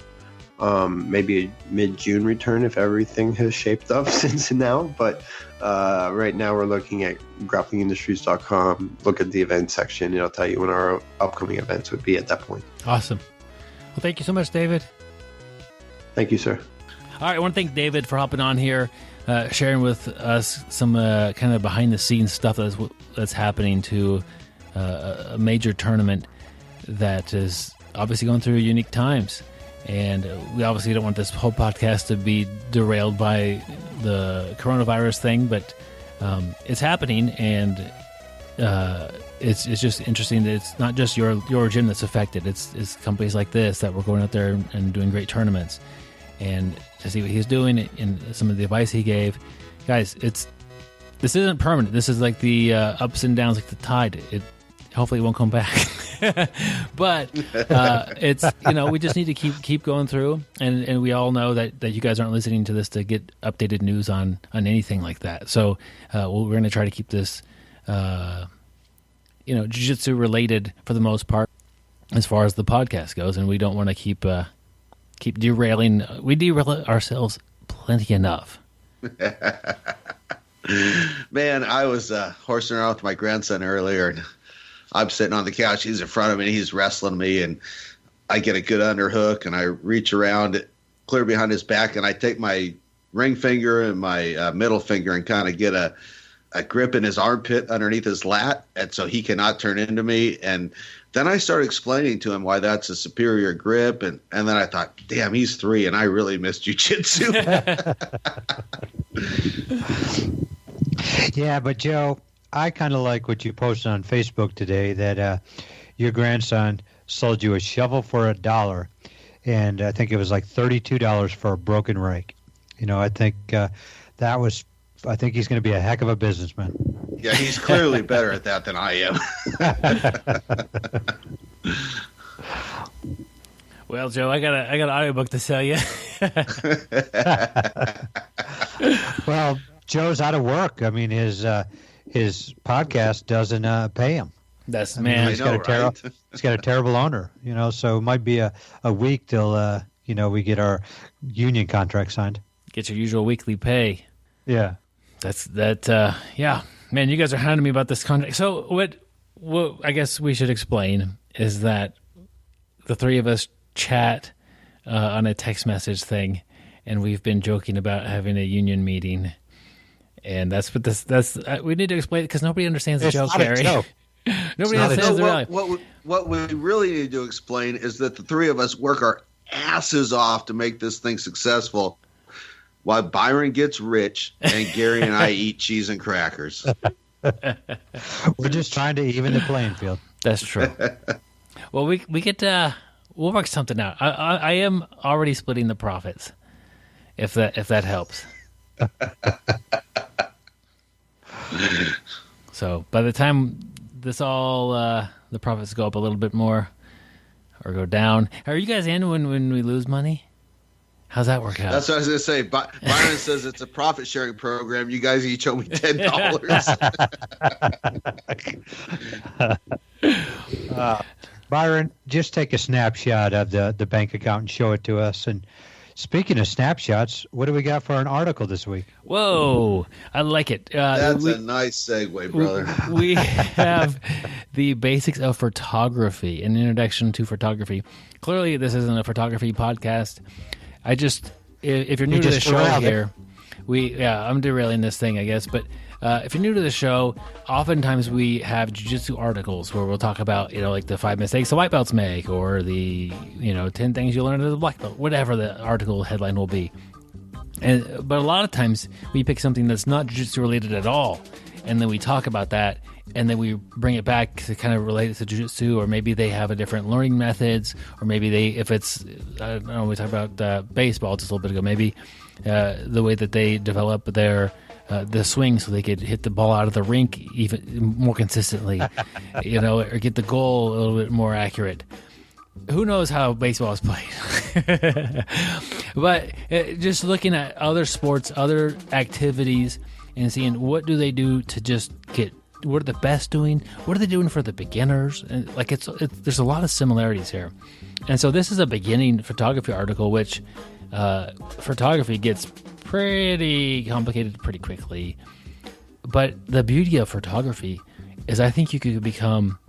Speaker 5: maybe a mid-June return if everything has shaped up since now. But right now we're looking at grapplingindustries.com. Look at the event section. It'll tell you when our upcoming events would be at that point.
Speaker 2: Awesome. Well, thank you so much, David.
Speaker 5: Thank you, sir.
Speaker 2: All right, I want to thank David for hopping on here, sharing with us some kind of behind-the-scenes stuff that's happening to a major tournament that is obviously going through unique times. And we obviously don't want this whole podcast to be derailed by the coronavirus thing, but it's happening, and it's just interesting that it's not just your gym that's affected. It's companies like this that were going out there and doing great tournaments. And to see what he's doing and some of the advice he gave, guys, this isn't permanent. This is like the ups and downs, like the tide. Hopefully it won't come back. But it's we just need to keep going through, and we all know that you guys aren't listening to this to get updated news on anything like that. So we're going to try to keep this jiu-jitsu related for the most part as far as the podcast goes, and we don't want to keep derailing. We derail ourselves plenty enough.
Speaker 4: Man, I was horsing around with my grandson earlier, and I'm sitting on the couch. He's in front of me, and he's wrestling me, and I get a good underhook, and I reach around clear behind his back, and I take my ring finger and my middle finger and kind of get a grip in his armpit underneath his lat, and so he cannot turn into me. And then I started explaining to him why that's a superior grip, and then I thought, damn, he's 3, and I really miss jiu-jitsu.
Speaker 3: Yeah, but Joe, I kind of like what you posted on Facebook today, that your grandson sold you a shovel for $1, and I think it was like $32 for a broken rake. I think I think he's going to be a heck of a businessman.
Speaker 4: Yeah, he's clearly better at that than I am.
Speaker 2: Well, Joe, I got an audiobook to sell you.
Speaker 3: Well, Joe's out of work. I mean, his podcast doesn't pay him.
Speaker 2: That's
Speaker 3: He's got a terrible owner. So it might be a week till we get our union contract signed.
Speaker 2: Get your usual weekly pay.
Speaker 3: Yeah.
Speaker 2: Yeah, man, you guys are hounding me about this contract. So what I guess we should explain is that the three of us chat on a text message thing, and we've been joking about having a union meeting, and that's what we need to explain it because nobody understands the joke, Gary. Nobody understands the value.
Speaker 4: What we really need to explain is that the three of us work our asses off to make this thing successful, while Byron gets rich and Gary and I eat cheese and crackers.
Speaker 3: We're just trying to even the playing field.
Speaker 2: That's true. Well, we get we'll work something out. I am already splitting the profits, if that helps. So by the time this all the profits go up a little bit more or go down, are you guys in when we lose money? How's that work out?
Speaker 4: That's what I was going to say. Byron says it's a profit sharing program. You guys each owe me $10.
Speaker 3: Byron, just take a snapshot of the bank account and show it to us. And speaking of snapshots, what do we got for an article this week?
Speaker 2: Whoa, I like it.
Speaker 4: That's a nice segue, brother.
Speaker 2: We have the basics of photography, an introduction to photography. Clearly, this isn't a photography podcast. If you're new to the show here, I'm derailing this thing, I guess, but if you're new to the show, oftentimes we have jiu-jitsu articles where we'll talk about, like the 5 mistakes the white belts make, or the, 10 things you learn as a black belt, whatever the article headline will be. But a lot of times we pick something that's not jiu-jitsu related at all, and then we talk about that, and then we bring it back to kind of relate it to jiu-jitsu, or maybe they have a different learning methods, or maybe if it's, I don't know, we talked about baseball just a little bit ago, maybe the way that they develop their the swing so they could hit the ball out of the rink even more consistently, or get the goal a little bit more accurate. Who knows how baseball is played? But just looking at other sports, other activities, and seeing what do they do to just get, what are the best doing? What are they doing for the beginners? And there's a lot of similarities here. And so this is a beginning photography article, which photography gets pretty complicated pretty quickly. But the beauty of photography is I think you could become,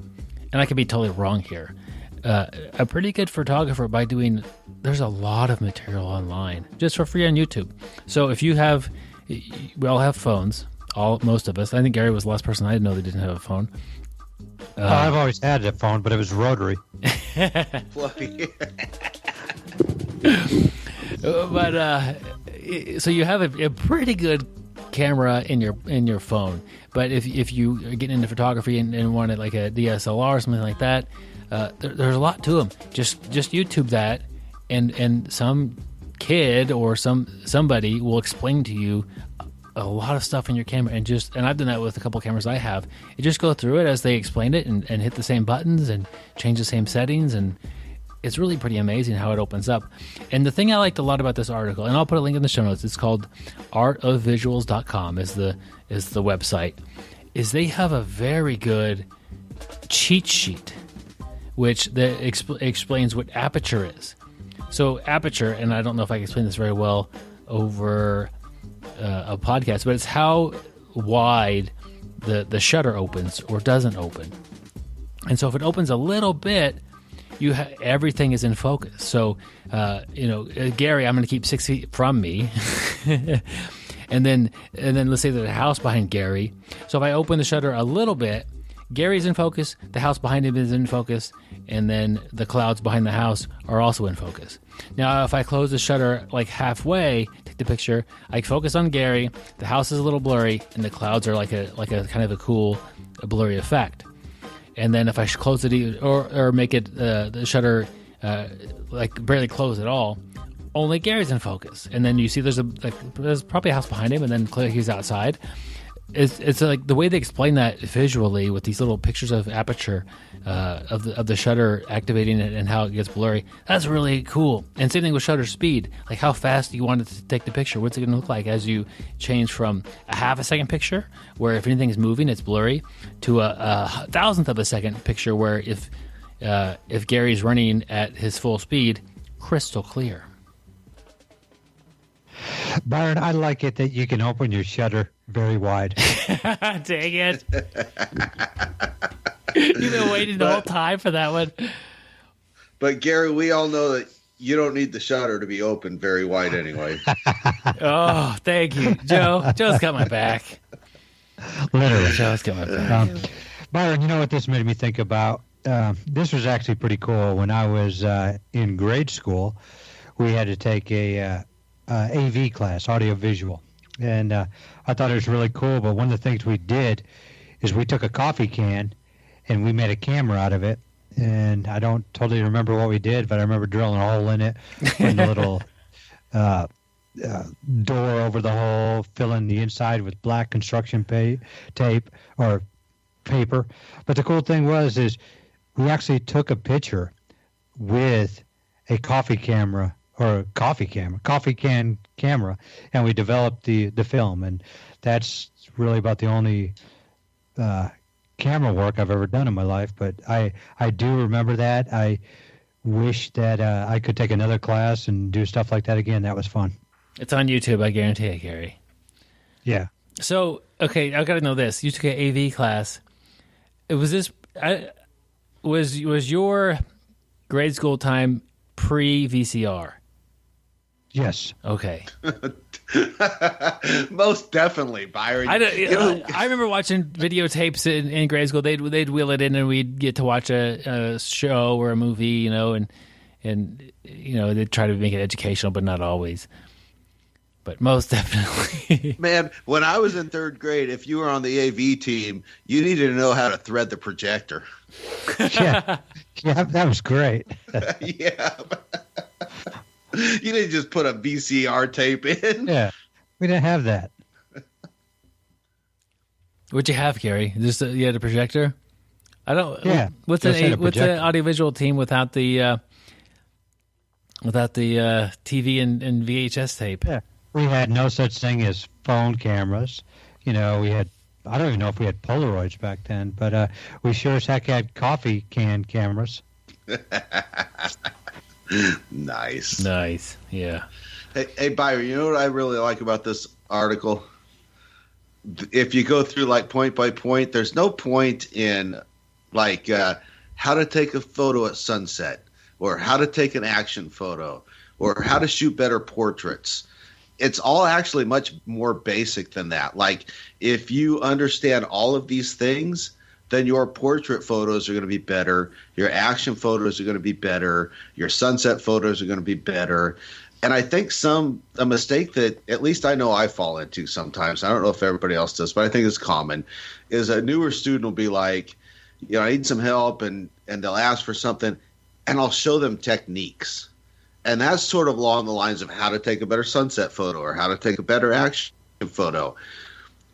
Speaker 2: and I could be totally wrong here, a pretty good photographer by doing, there's a lot of material online just for free on YouTube. So if you have, we all have phones. Most of us. I think Gary was the last person I know that didn't have a phone.
Speaker 3: I've always had a phone, but it was rotary.
Speaker 2: But so you have a pretty good camera in your phone. But if you are getting into photography and want it like a DSLR or something like that, there's a lot to them. Just YouTube that, and some kid or somebody will explain to you a lot of stuff in your camera, and I've done that with a couple of cameras I have. You just go through it as they explained it and hit the same buttons and change the same settings, and it's really pretty amazing how it opens up. And the thing I liked a lot about this article, and I'll put a link in the show notes, it's called artofvisuals.com is the website, is they have a very good cheat sheet which explains what aperture is. So aperture, and I don't know if I can explain this very well over a podcast, but it's how wide the shutter opens or doesn't open. And so if it opens a little bit, everything is in focus. So Gary, I'm going to keep 6 feet from me, and then let's say there's a house behind Gary. So if I open the shutter a little bit, Gary's in focus, the house behind him is in focus, and then the clouds behind the house are also in focus. Now, if I close the shutter like halfway, take the picture, I focus on Gary, the house is a little blurry, and the clouds are like a kind of a cool blurry effect. And then if I close it or make it the shutter like barely close at all, only Gary's in focus. And then you see there's probably a house behind him, and then clearly he's outside. It's like the way they explain that visually with these little pictures of aperture of the shutter activating it and how it gets blurry. That's really cool. And same thing with shutter speed, like how fast you want it to take the picture. What's it going to look like as you change from a half a second picture, where if anything is moving, it's blurry, to a thousandth of a second picture, where if Gary's running at his full speed, crystal clear.
Speaker 3: Byron, I like it that you can open your shutter very wide.
Speaker 2: Dang it. You've been waiting the whole time for that one.
Speaker 4: But Gary, we all know that you don't need the shutter to be open very wide anyway.
Speaker 2: Oh, thank you, Joe. Joe's got my back.
Speaker 3: Literally.
Speaker 2: Joe's got my back.
Speaker 3: Byron, you know what this made me think about? This was actually pretty cool. When I was in grade school, we had to take a AV class, audiovisual, and I thought it was really cool. But one of the things we did is we took a coffee can and we made a camera out of it. And I don't totally remember what we did, but I remember drilling a hole in it, putting a little door over the hole, filling the inside with black construction tape or paper. But the cool thing is we actually took a picture with a coffee can camera, and we developed the film. And that's really about the only camera work I've ever done in my life. But I do remember that. I wish that I could take another class and do stuff like that again. That was fun.
Speaker 2: It's on YouTube, I guarantee it, Gary.
Speaker 3: Yeah.
Speaker 2: So, okay, I've got to know this. You took an AV class. Was your grade school time pre-VCR?
Speaker 3: Yes.
Speaker 2: Okay.
Speaker 4: Most definitely, Byron.
Speaker 2: I remember watching videotapes in grade school. They'd wheel it in, and we'd get to watch a show or a movie, and they'd try to make it educational, but not always. But most definitely.
Speaker 4: Man, when I was in third grade, if you were on the AV team, you needed to know how to thread the projector.
Speaker 3: Yeah, that was great.
Speaker 4: Yeah. You didn't just put a VCR tape in.
Speaker 3: Yeah, we didn't have that.
Speaker 2: What'd you have, Gary? You had a projector? I don't.
Speaker 3: Yeah.
Speaker 2: What's an audiovisual team without the TV and VHS tape?
Speaker 3: Yeah, we had no such thing as phone cameras. We had. I don't even know if we had Polaroids back then, but we sure as heck had coffee can cameras.
Speaker 4: Nice.
Speaker 2: Yeah.
Speaker 4: Hey, Byron, you know what I really like about this article? If you go through like point by point, there's no point in like how to take a photo at sunset, or how to take an action photo, or how to shoot better portraits. It's all actually much more basic than that. Like, if you understand all of these things, then your portrait photos are going to be better. Your action photos are going to be better. Your sunset photos are going to be better. And I think a mistake that at least I know I fall into sometimes, I don't know if everybody else does, but I think it's common, is a newer student will be like, I need some help, and they'll ask for something, and I'll show them techniques. And that's sort of along the lines of how to take a better sunset photo or how to take a better action photo.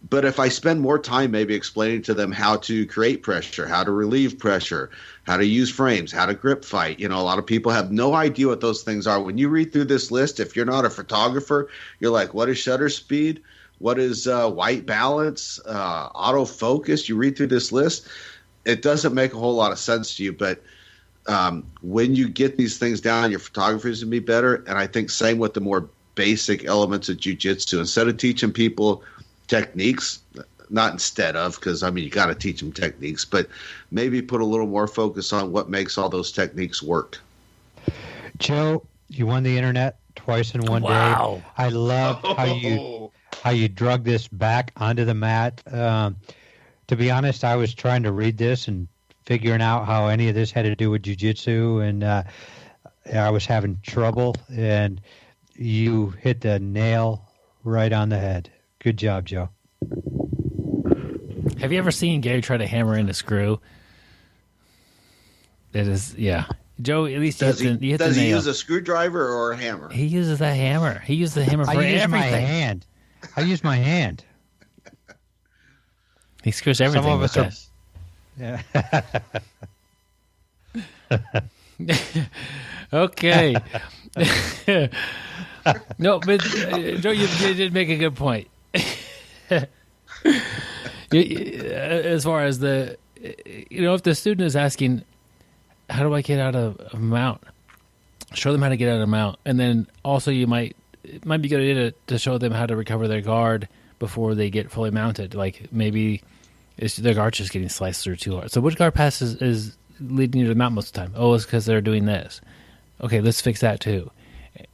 Speaker 4: But if I spend more time maybe explaining to them how to create pressure, how to relieve pressure, how to use frames, how to grip fight, a lot of people have no idea what those things are. When you read through this list, if you're not a photographer, you're like, what is shutter speed? What is white balance, autofocus? You read through this list, it doesn't make a whole lot of sense to you. But when you get these things down, your photography is going to be better. And I think same with the more basic elements of jiu-jitsu. Instead of teaching people techniques, not instead of, because you got to teach them techniques, but maybe put a little more focus on what makes all those techniques work.
Speaker 3: Joe, you won the internet twice in one day. I love how you drug this back onto the mat. To be honest, I was trying to read this and figuring out how any of this had to do with jiu-jitsu, and I was having trouble, and you hit the nail right on the head. Good job, Joe.
Speaker 2: Have you ever seen Gary try to hammer in a screw? It is, yeah. Joe, at least you hit the nail.
Speaker 4: Does he use a screwdriver or a hammer?
Speaker 2: He uses that hammer. He uses the hammer for everything.
Speaker 3: I use my hand.
Speaker 2: He screws everything.
Speaker 3: Some of
Speaker 2: us
Speaker 3: are. Yeah.
Speaker 2: Okay. No, but Joe, you did make a good point. As far as if the student is asking, how do I get out of a mount? Show them how to get out of a mount. And then also it might be good to show them how to recover their guard before they get fully mounted. Like maybe their guard's just getting sliced through too hard. So which guard pass is leading you to the mount most of the time? Oh, it's because they're doing this. Okay, let's fix that too.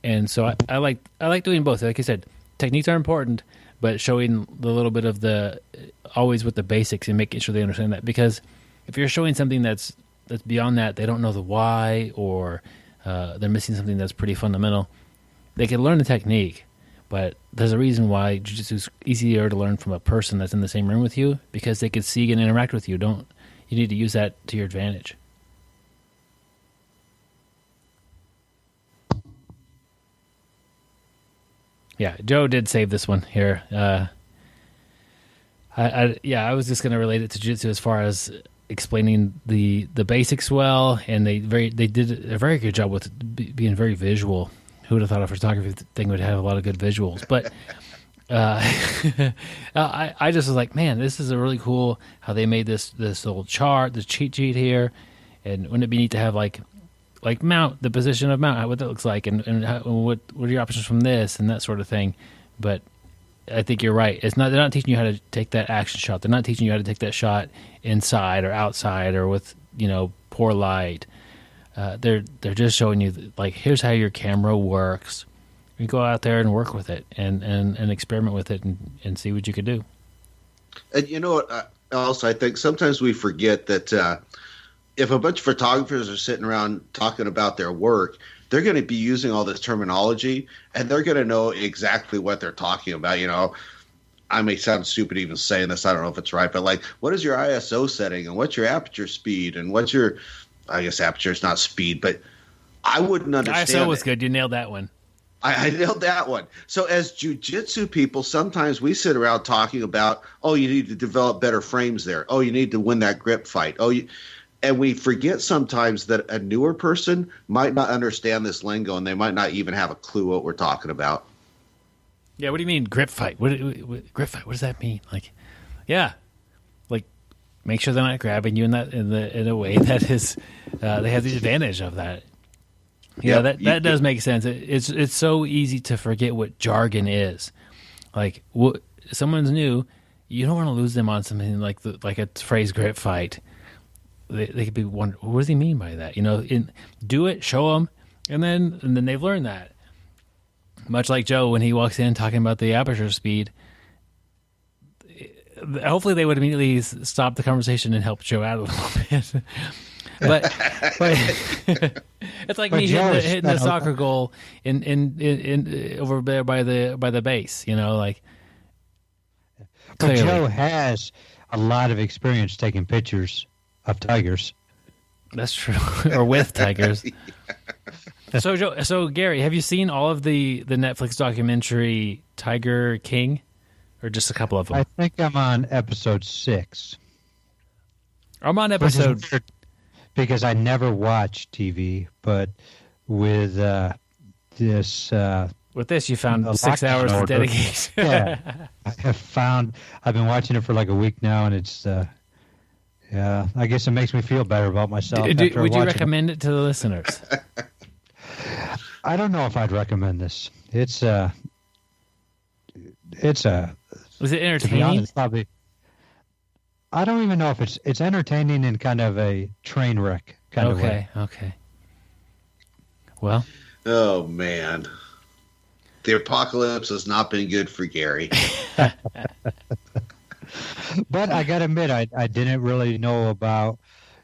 Speaker 2: And so I like doing both. Like I said, techniques are important, but showing the little bit of always with the basics and making sure they understand that. Because if you're showing something that's beyond that, they don't know the why, or they're missing something that's pretty fundamental. They can learn the technique, but there's a reason why jiu-jitsu is easier to learn from a person that's in the same room with you, because they can see and interact with you. You need to use that to your advantage. Yeah, Joe did save this one here. I was just going to relate it to jiu-jitsu as far as explaining the basics well, and they did a very good job with being very visual. Who would have thought a photography thing would have a lot of good visuals? But I just was like, man, this is a really cool how they made this little chart, this cheat sheet here, and wouldn't it be neat to have like mount, the position of mount, what that looks like, and what are your options from this and that sort of thing. But I think you're right. They're not teaching you how to take that action shot. They're not teaching you how to take that shot inside or outside or with poor light. They're just showing you like, here's how your camera works. You go out there and work with it and experiment with it and see what you could do.
Speaker 4: And you know what? Also, I think sometimes we forget that if a bunch of photographers are sitting around talking about their work, they're going to be using all this terminology, and they're going to know exactly what they're talking about. I may sound stupid even saying this. I don't know if it's right, but like, what is your ISO setting, and what's your aperture speed, and what's your, I guess aperture is not speed, but I wouldn't understand.
Speaker 2: ISO was good. You nailed that one.
Speaker 4: I nailed that one. So as jiu-jitsu people, sometimes we sit around talking about, oh, you need to develop better frames there. Oh, you need to win that grip fight. And we forget sometimes that a newer person might not understand this lingo, and they might not even have a clue what we're talking about.
Speaker 2: Yeah, what do you mean grip fight? What grip fight? What does that mean? Like, yeah, like make sure they're not grabbing you in a way that is they have the advantage of that. Yeah, that does make sense. It's so easy to forget what jargon is. Like, someone's new, you don't want to lose them on something like a phrase grip fight. They could be wondering, what does he mean by that? Do it, show them, and then they've learned that. Much like Joe, when he walks in talking about the aperture speed, hopefully they would immediately stop the conversation and help Joe out a little bit. but it's like me hitting the soccer goal in over there by the base. But
Speaker 3: clearly. Joe has a lot of experience taking pictures of tigers.
Speaker 2: That's true. Or with tigers. So Gary, have you seen all of the Netflix documentary Tiger King, or just a couple of them?
Speaker 3: I think I'm on episode 6.
Speaker 2: I'm on episode,
Speaker 3: because I never watch TV, but with this
Speaker 2: you found 6 hours of dedication.
Speaker 3: Yeah, I've been watching it for like a week now, and it's yeah, I guess it makes me feel better about myself.
Speaker 2: Would you recommend it to the listeners?
Speaker 3: I don't know if I'd recommend this. Is it
Speaker 2: entertaining?
Speaker 3: To be honest, probably. I don't even know if it's entertaining in kind of a train wreck kind of way.
Speaker 2: Okay. Well.
Speaker 4: Oh man, the apocalypse has not been good for Gary.
Speaker 3: But I got to admit, I didn't really know about,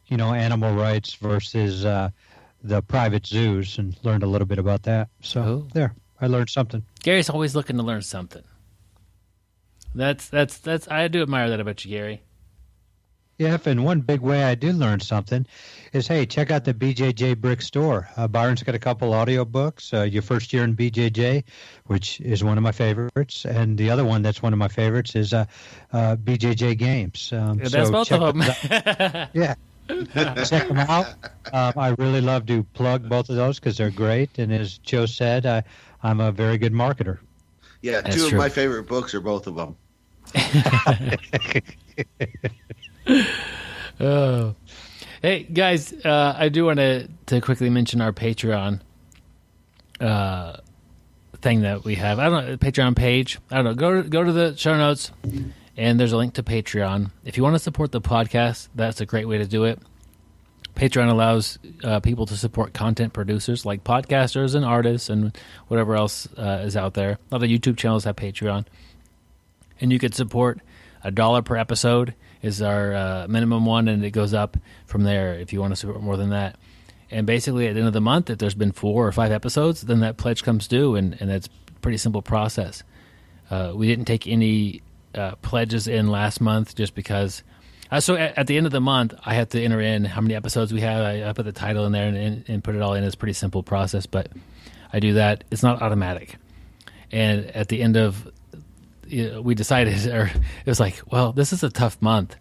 Speaker 3: animal rights versus the private zoos, and learned a little bit about that. So there, I learned something.
Speaker 2: Gary's always looking to learn something. That's I do admire that about you, Gary.
Speaker 3: Yeah, and one big way I do learn something is, hey, check out the BjjBrick store. Byron's got a couple audio books, Your First Year in BJJ, which is one of my favorites, and the other one that's one of my favorites is BJJ Games.
Speaker 2: That's both of them.
Speaker 3: Yeah. Check them out. I really love to plug both of those because they're great, and as Joe said, I'm a very good marketer.
Speaker 4: Yeah,
Speaker 2: that's
Speaker 4: two
Speaker 2: true.
Speaker 4: of my favorite books are both of them.
Speaker 2: Oh, hey guys! I do want to quickly mention our Patreon thing that we have. I don't know, Patreon page. I don't know. Go to the show notes, and there's a link to Patreon. If you want to support the podcast, that's a great way to do it. Patreon allows people to support content producers like podcasters and artists and whatever else is out there. A lot of YouTube channels have Patreon. And you could support $1 per episode is our minimum one, and it goes up from there if you want to support more than that. And basically, at the end of the month, if there's been 4 or 5 episodes, then that pledge comes due, and that's a pretty simple process. We didn't take any pledges in last month just because. So at the end of the month, I have to enter in how many episodes we have. I put the title in there and put it all in. It's a pretty simple process, but I do that. It's not automatic. And at the end of, we decided, or it was like, well, this is a tough month.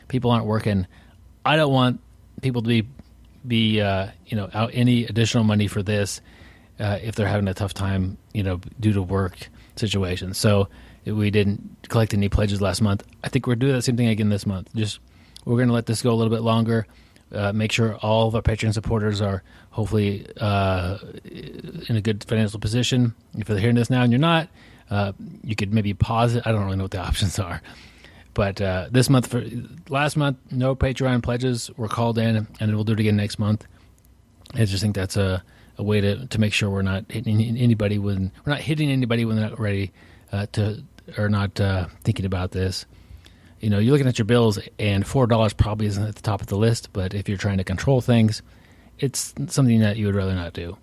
Speaker 2: People aren't working. I don't want people to be out any additional money for this if they're having a tough time, due to work situations. So we didn't collect any pledges last month. I think we're doing the same thing again this month. We're going to let this go a little bit longer. Make sure all of our Patreon supporters are hopefully in a good financial position. If you're hearing this now and you're not, you could maybe pause it. I don't really know what the options are. But last month, no Patreon pledges were called in, and we'll do it again next month. I just think that's a way to make sure we're not hitting anybody when they're not ready or not thinking about this. You're looking at your bills, and $4 probably isn't at the top of the list. But if you're trying to control things, it's something that you would rather not do.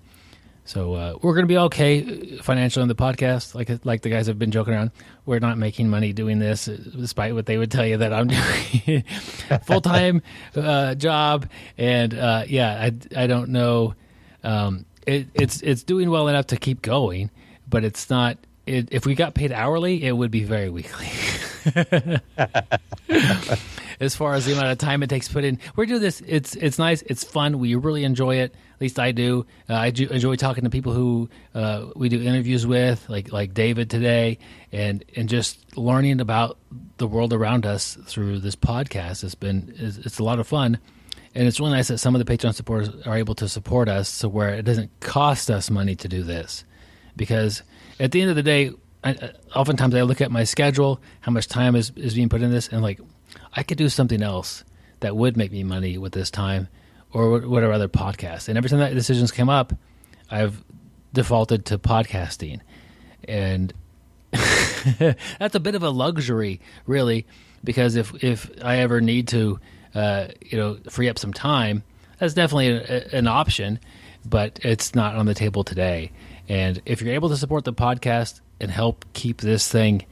Speaker 2: So we're going to be okay financially on the podcast. Like the guys have been joking around, we're not making money doing this, despite what they would tell you that I'm doing full-time job. And I don't know. It's doing well enough to keep going, but it's not. If we got paid hourly, it would be very weekly. As far as the amount of time it takes to put in, we're doing this. It's nice. It's fun. We really enjoy it. At least I do. I do enjoy talking to people who we do interviews with, like David today, and just learning about the world around us through this podcast. It's a lot of fun, and it's really nice that some of the Patreon supporters are able to support us, so where it doesn't cost us money to do this, because at the end of the day, oftentimes I look at my schedule, how much time is being put in this, and I could do something else that would make me money with this time, or whatever other podcast. And every time that decisions come up, I've defaulted to podcasting, and that's a bit of a luxury, really, because if I ever need to, free up some time, that's definitely an option, but it's not on the table today. And if you're able to support the podcast and help keep this thing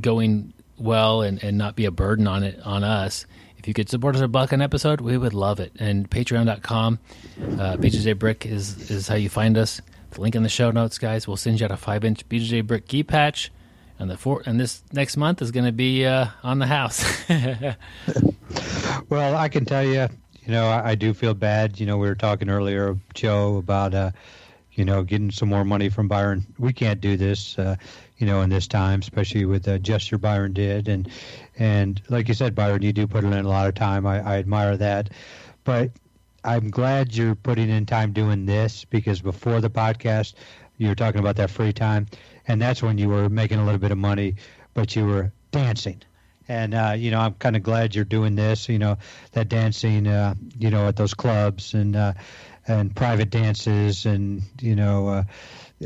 Speaker 2: going well and not be a burden on us, if you could support us $1 an episode, we would love it. And patreon.com, BjjBrick is how you find us. The link in the show notes, guys. We'll send you out a 5-inch BjjBrick key patch, and this next month is going to be on the house.
Speaker 3: Well, I can tell you, I do feel bad. We were talking earlier, Joe, about getting some more money from Byron. We can't do this, in this time, especially with the gesture Byron did. And like you said, Byron, you do put in a lot of time. I admire that. But I'm glad you're putting in time doing this, because before the podcast, you were talking about that free time, and that's when you were making a little bit of money, but you were dancing. And, I'm kind of glad you're doing this, that dancing, at those clubs and private dances. And,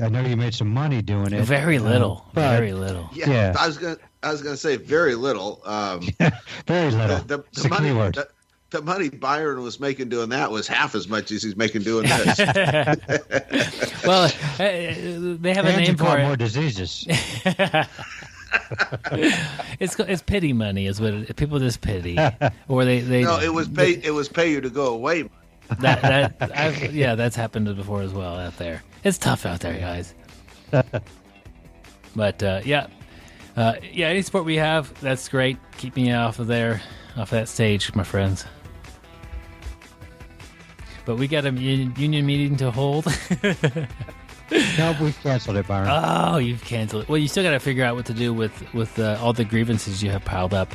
Speaker 3: I know you made some money doing it.
Speaker 2: Very little. Very little.
Speaker 4: Yeah. I was gonna say very little.
Speaker 3: Very little.
Speaker 4: The money Byron was making doing that was half as much as he's making doing this.
Speaker 2: Well, they have a name for it.
Speaker 3: More diseases.
Speaker 2: It's pity money, is what people just pity, or they.
Speaker 4: No, it was pay you to go away.
Speaker 2: That's happened before as well out there. It's tough out there, guys. But any support we have, that's great. Keep me off of that stage, my friends. But we got a union meeting to hold.
Speaker 3: No, we've canceled it, Byron.
Speaker 2: Oh, you've canceled it. Well, you still got to figure out what to do with all the grievances you have piled up.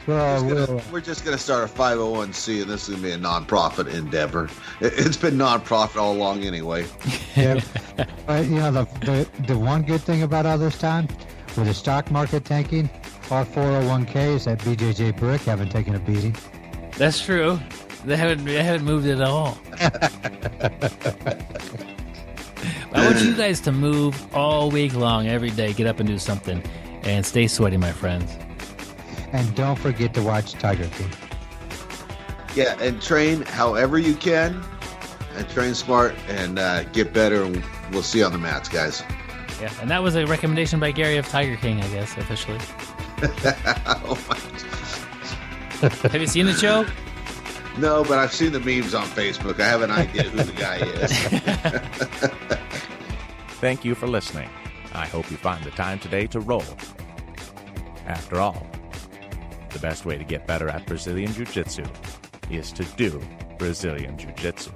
Speaker 3: Well,
Speaker 4: we're just going to start a 501c, and this is going to be a nonprofit endeavor. It's been nonprofit all along anyway.
Speaker 3: Yeah. The one good thing about all this time, with the stock market tanking, our 401ks at BjjBrick haven't taken a beating.
Speaker 2: That's true. They haven't moved at all. I want you guys to move all week long, every day. Get up and do something. And stay sweaty, my friends.
Speaker 3: And don't forget to watch Tiger King.
Speaker 4: Yeah, and train however you can, and train smart, and get better. And we'll see you on the mats, guys.
Speaker 2: Yeah, and that was a recommendation by Gary of Tiger King, I guess, officially.
Speaker 4: Oh my.
Speaker 2: Have you seen the show?
Speaker 4: No, but I've seen the memes on Facebook. I have an idea who the guy is.
Speaker 1: Thank you for listening. I hope you find the time today to roll. After all, the best way to get better at Brazilian Jiu-Jitsu is to do Brazilian Jiu-Jitsu.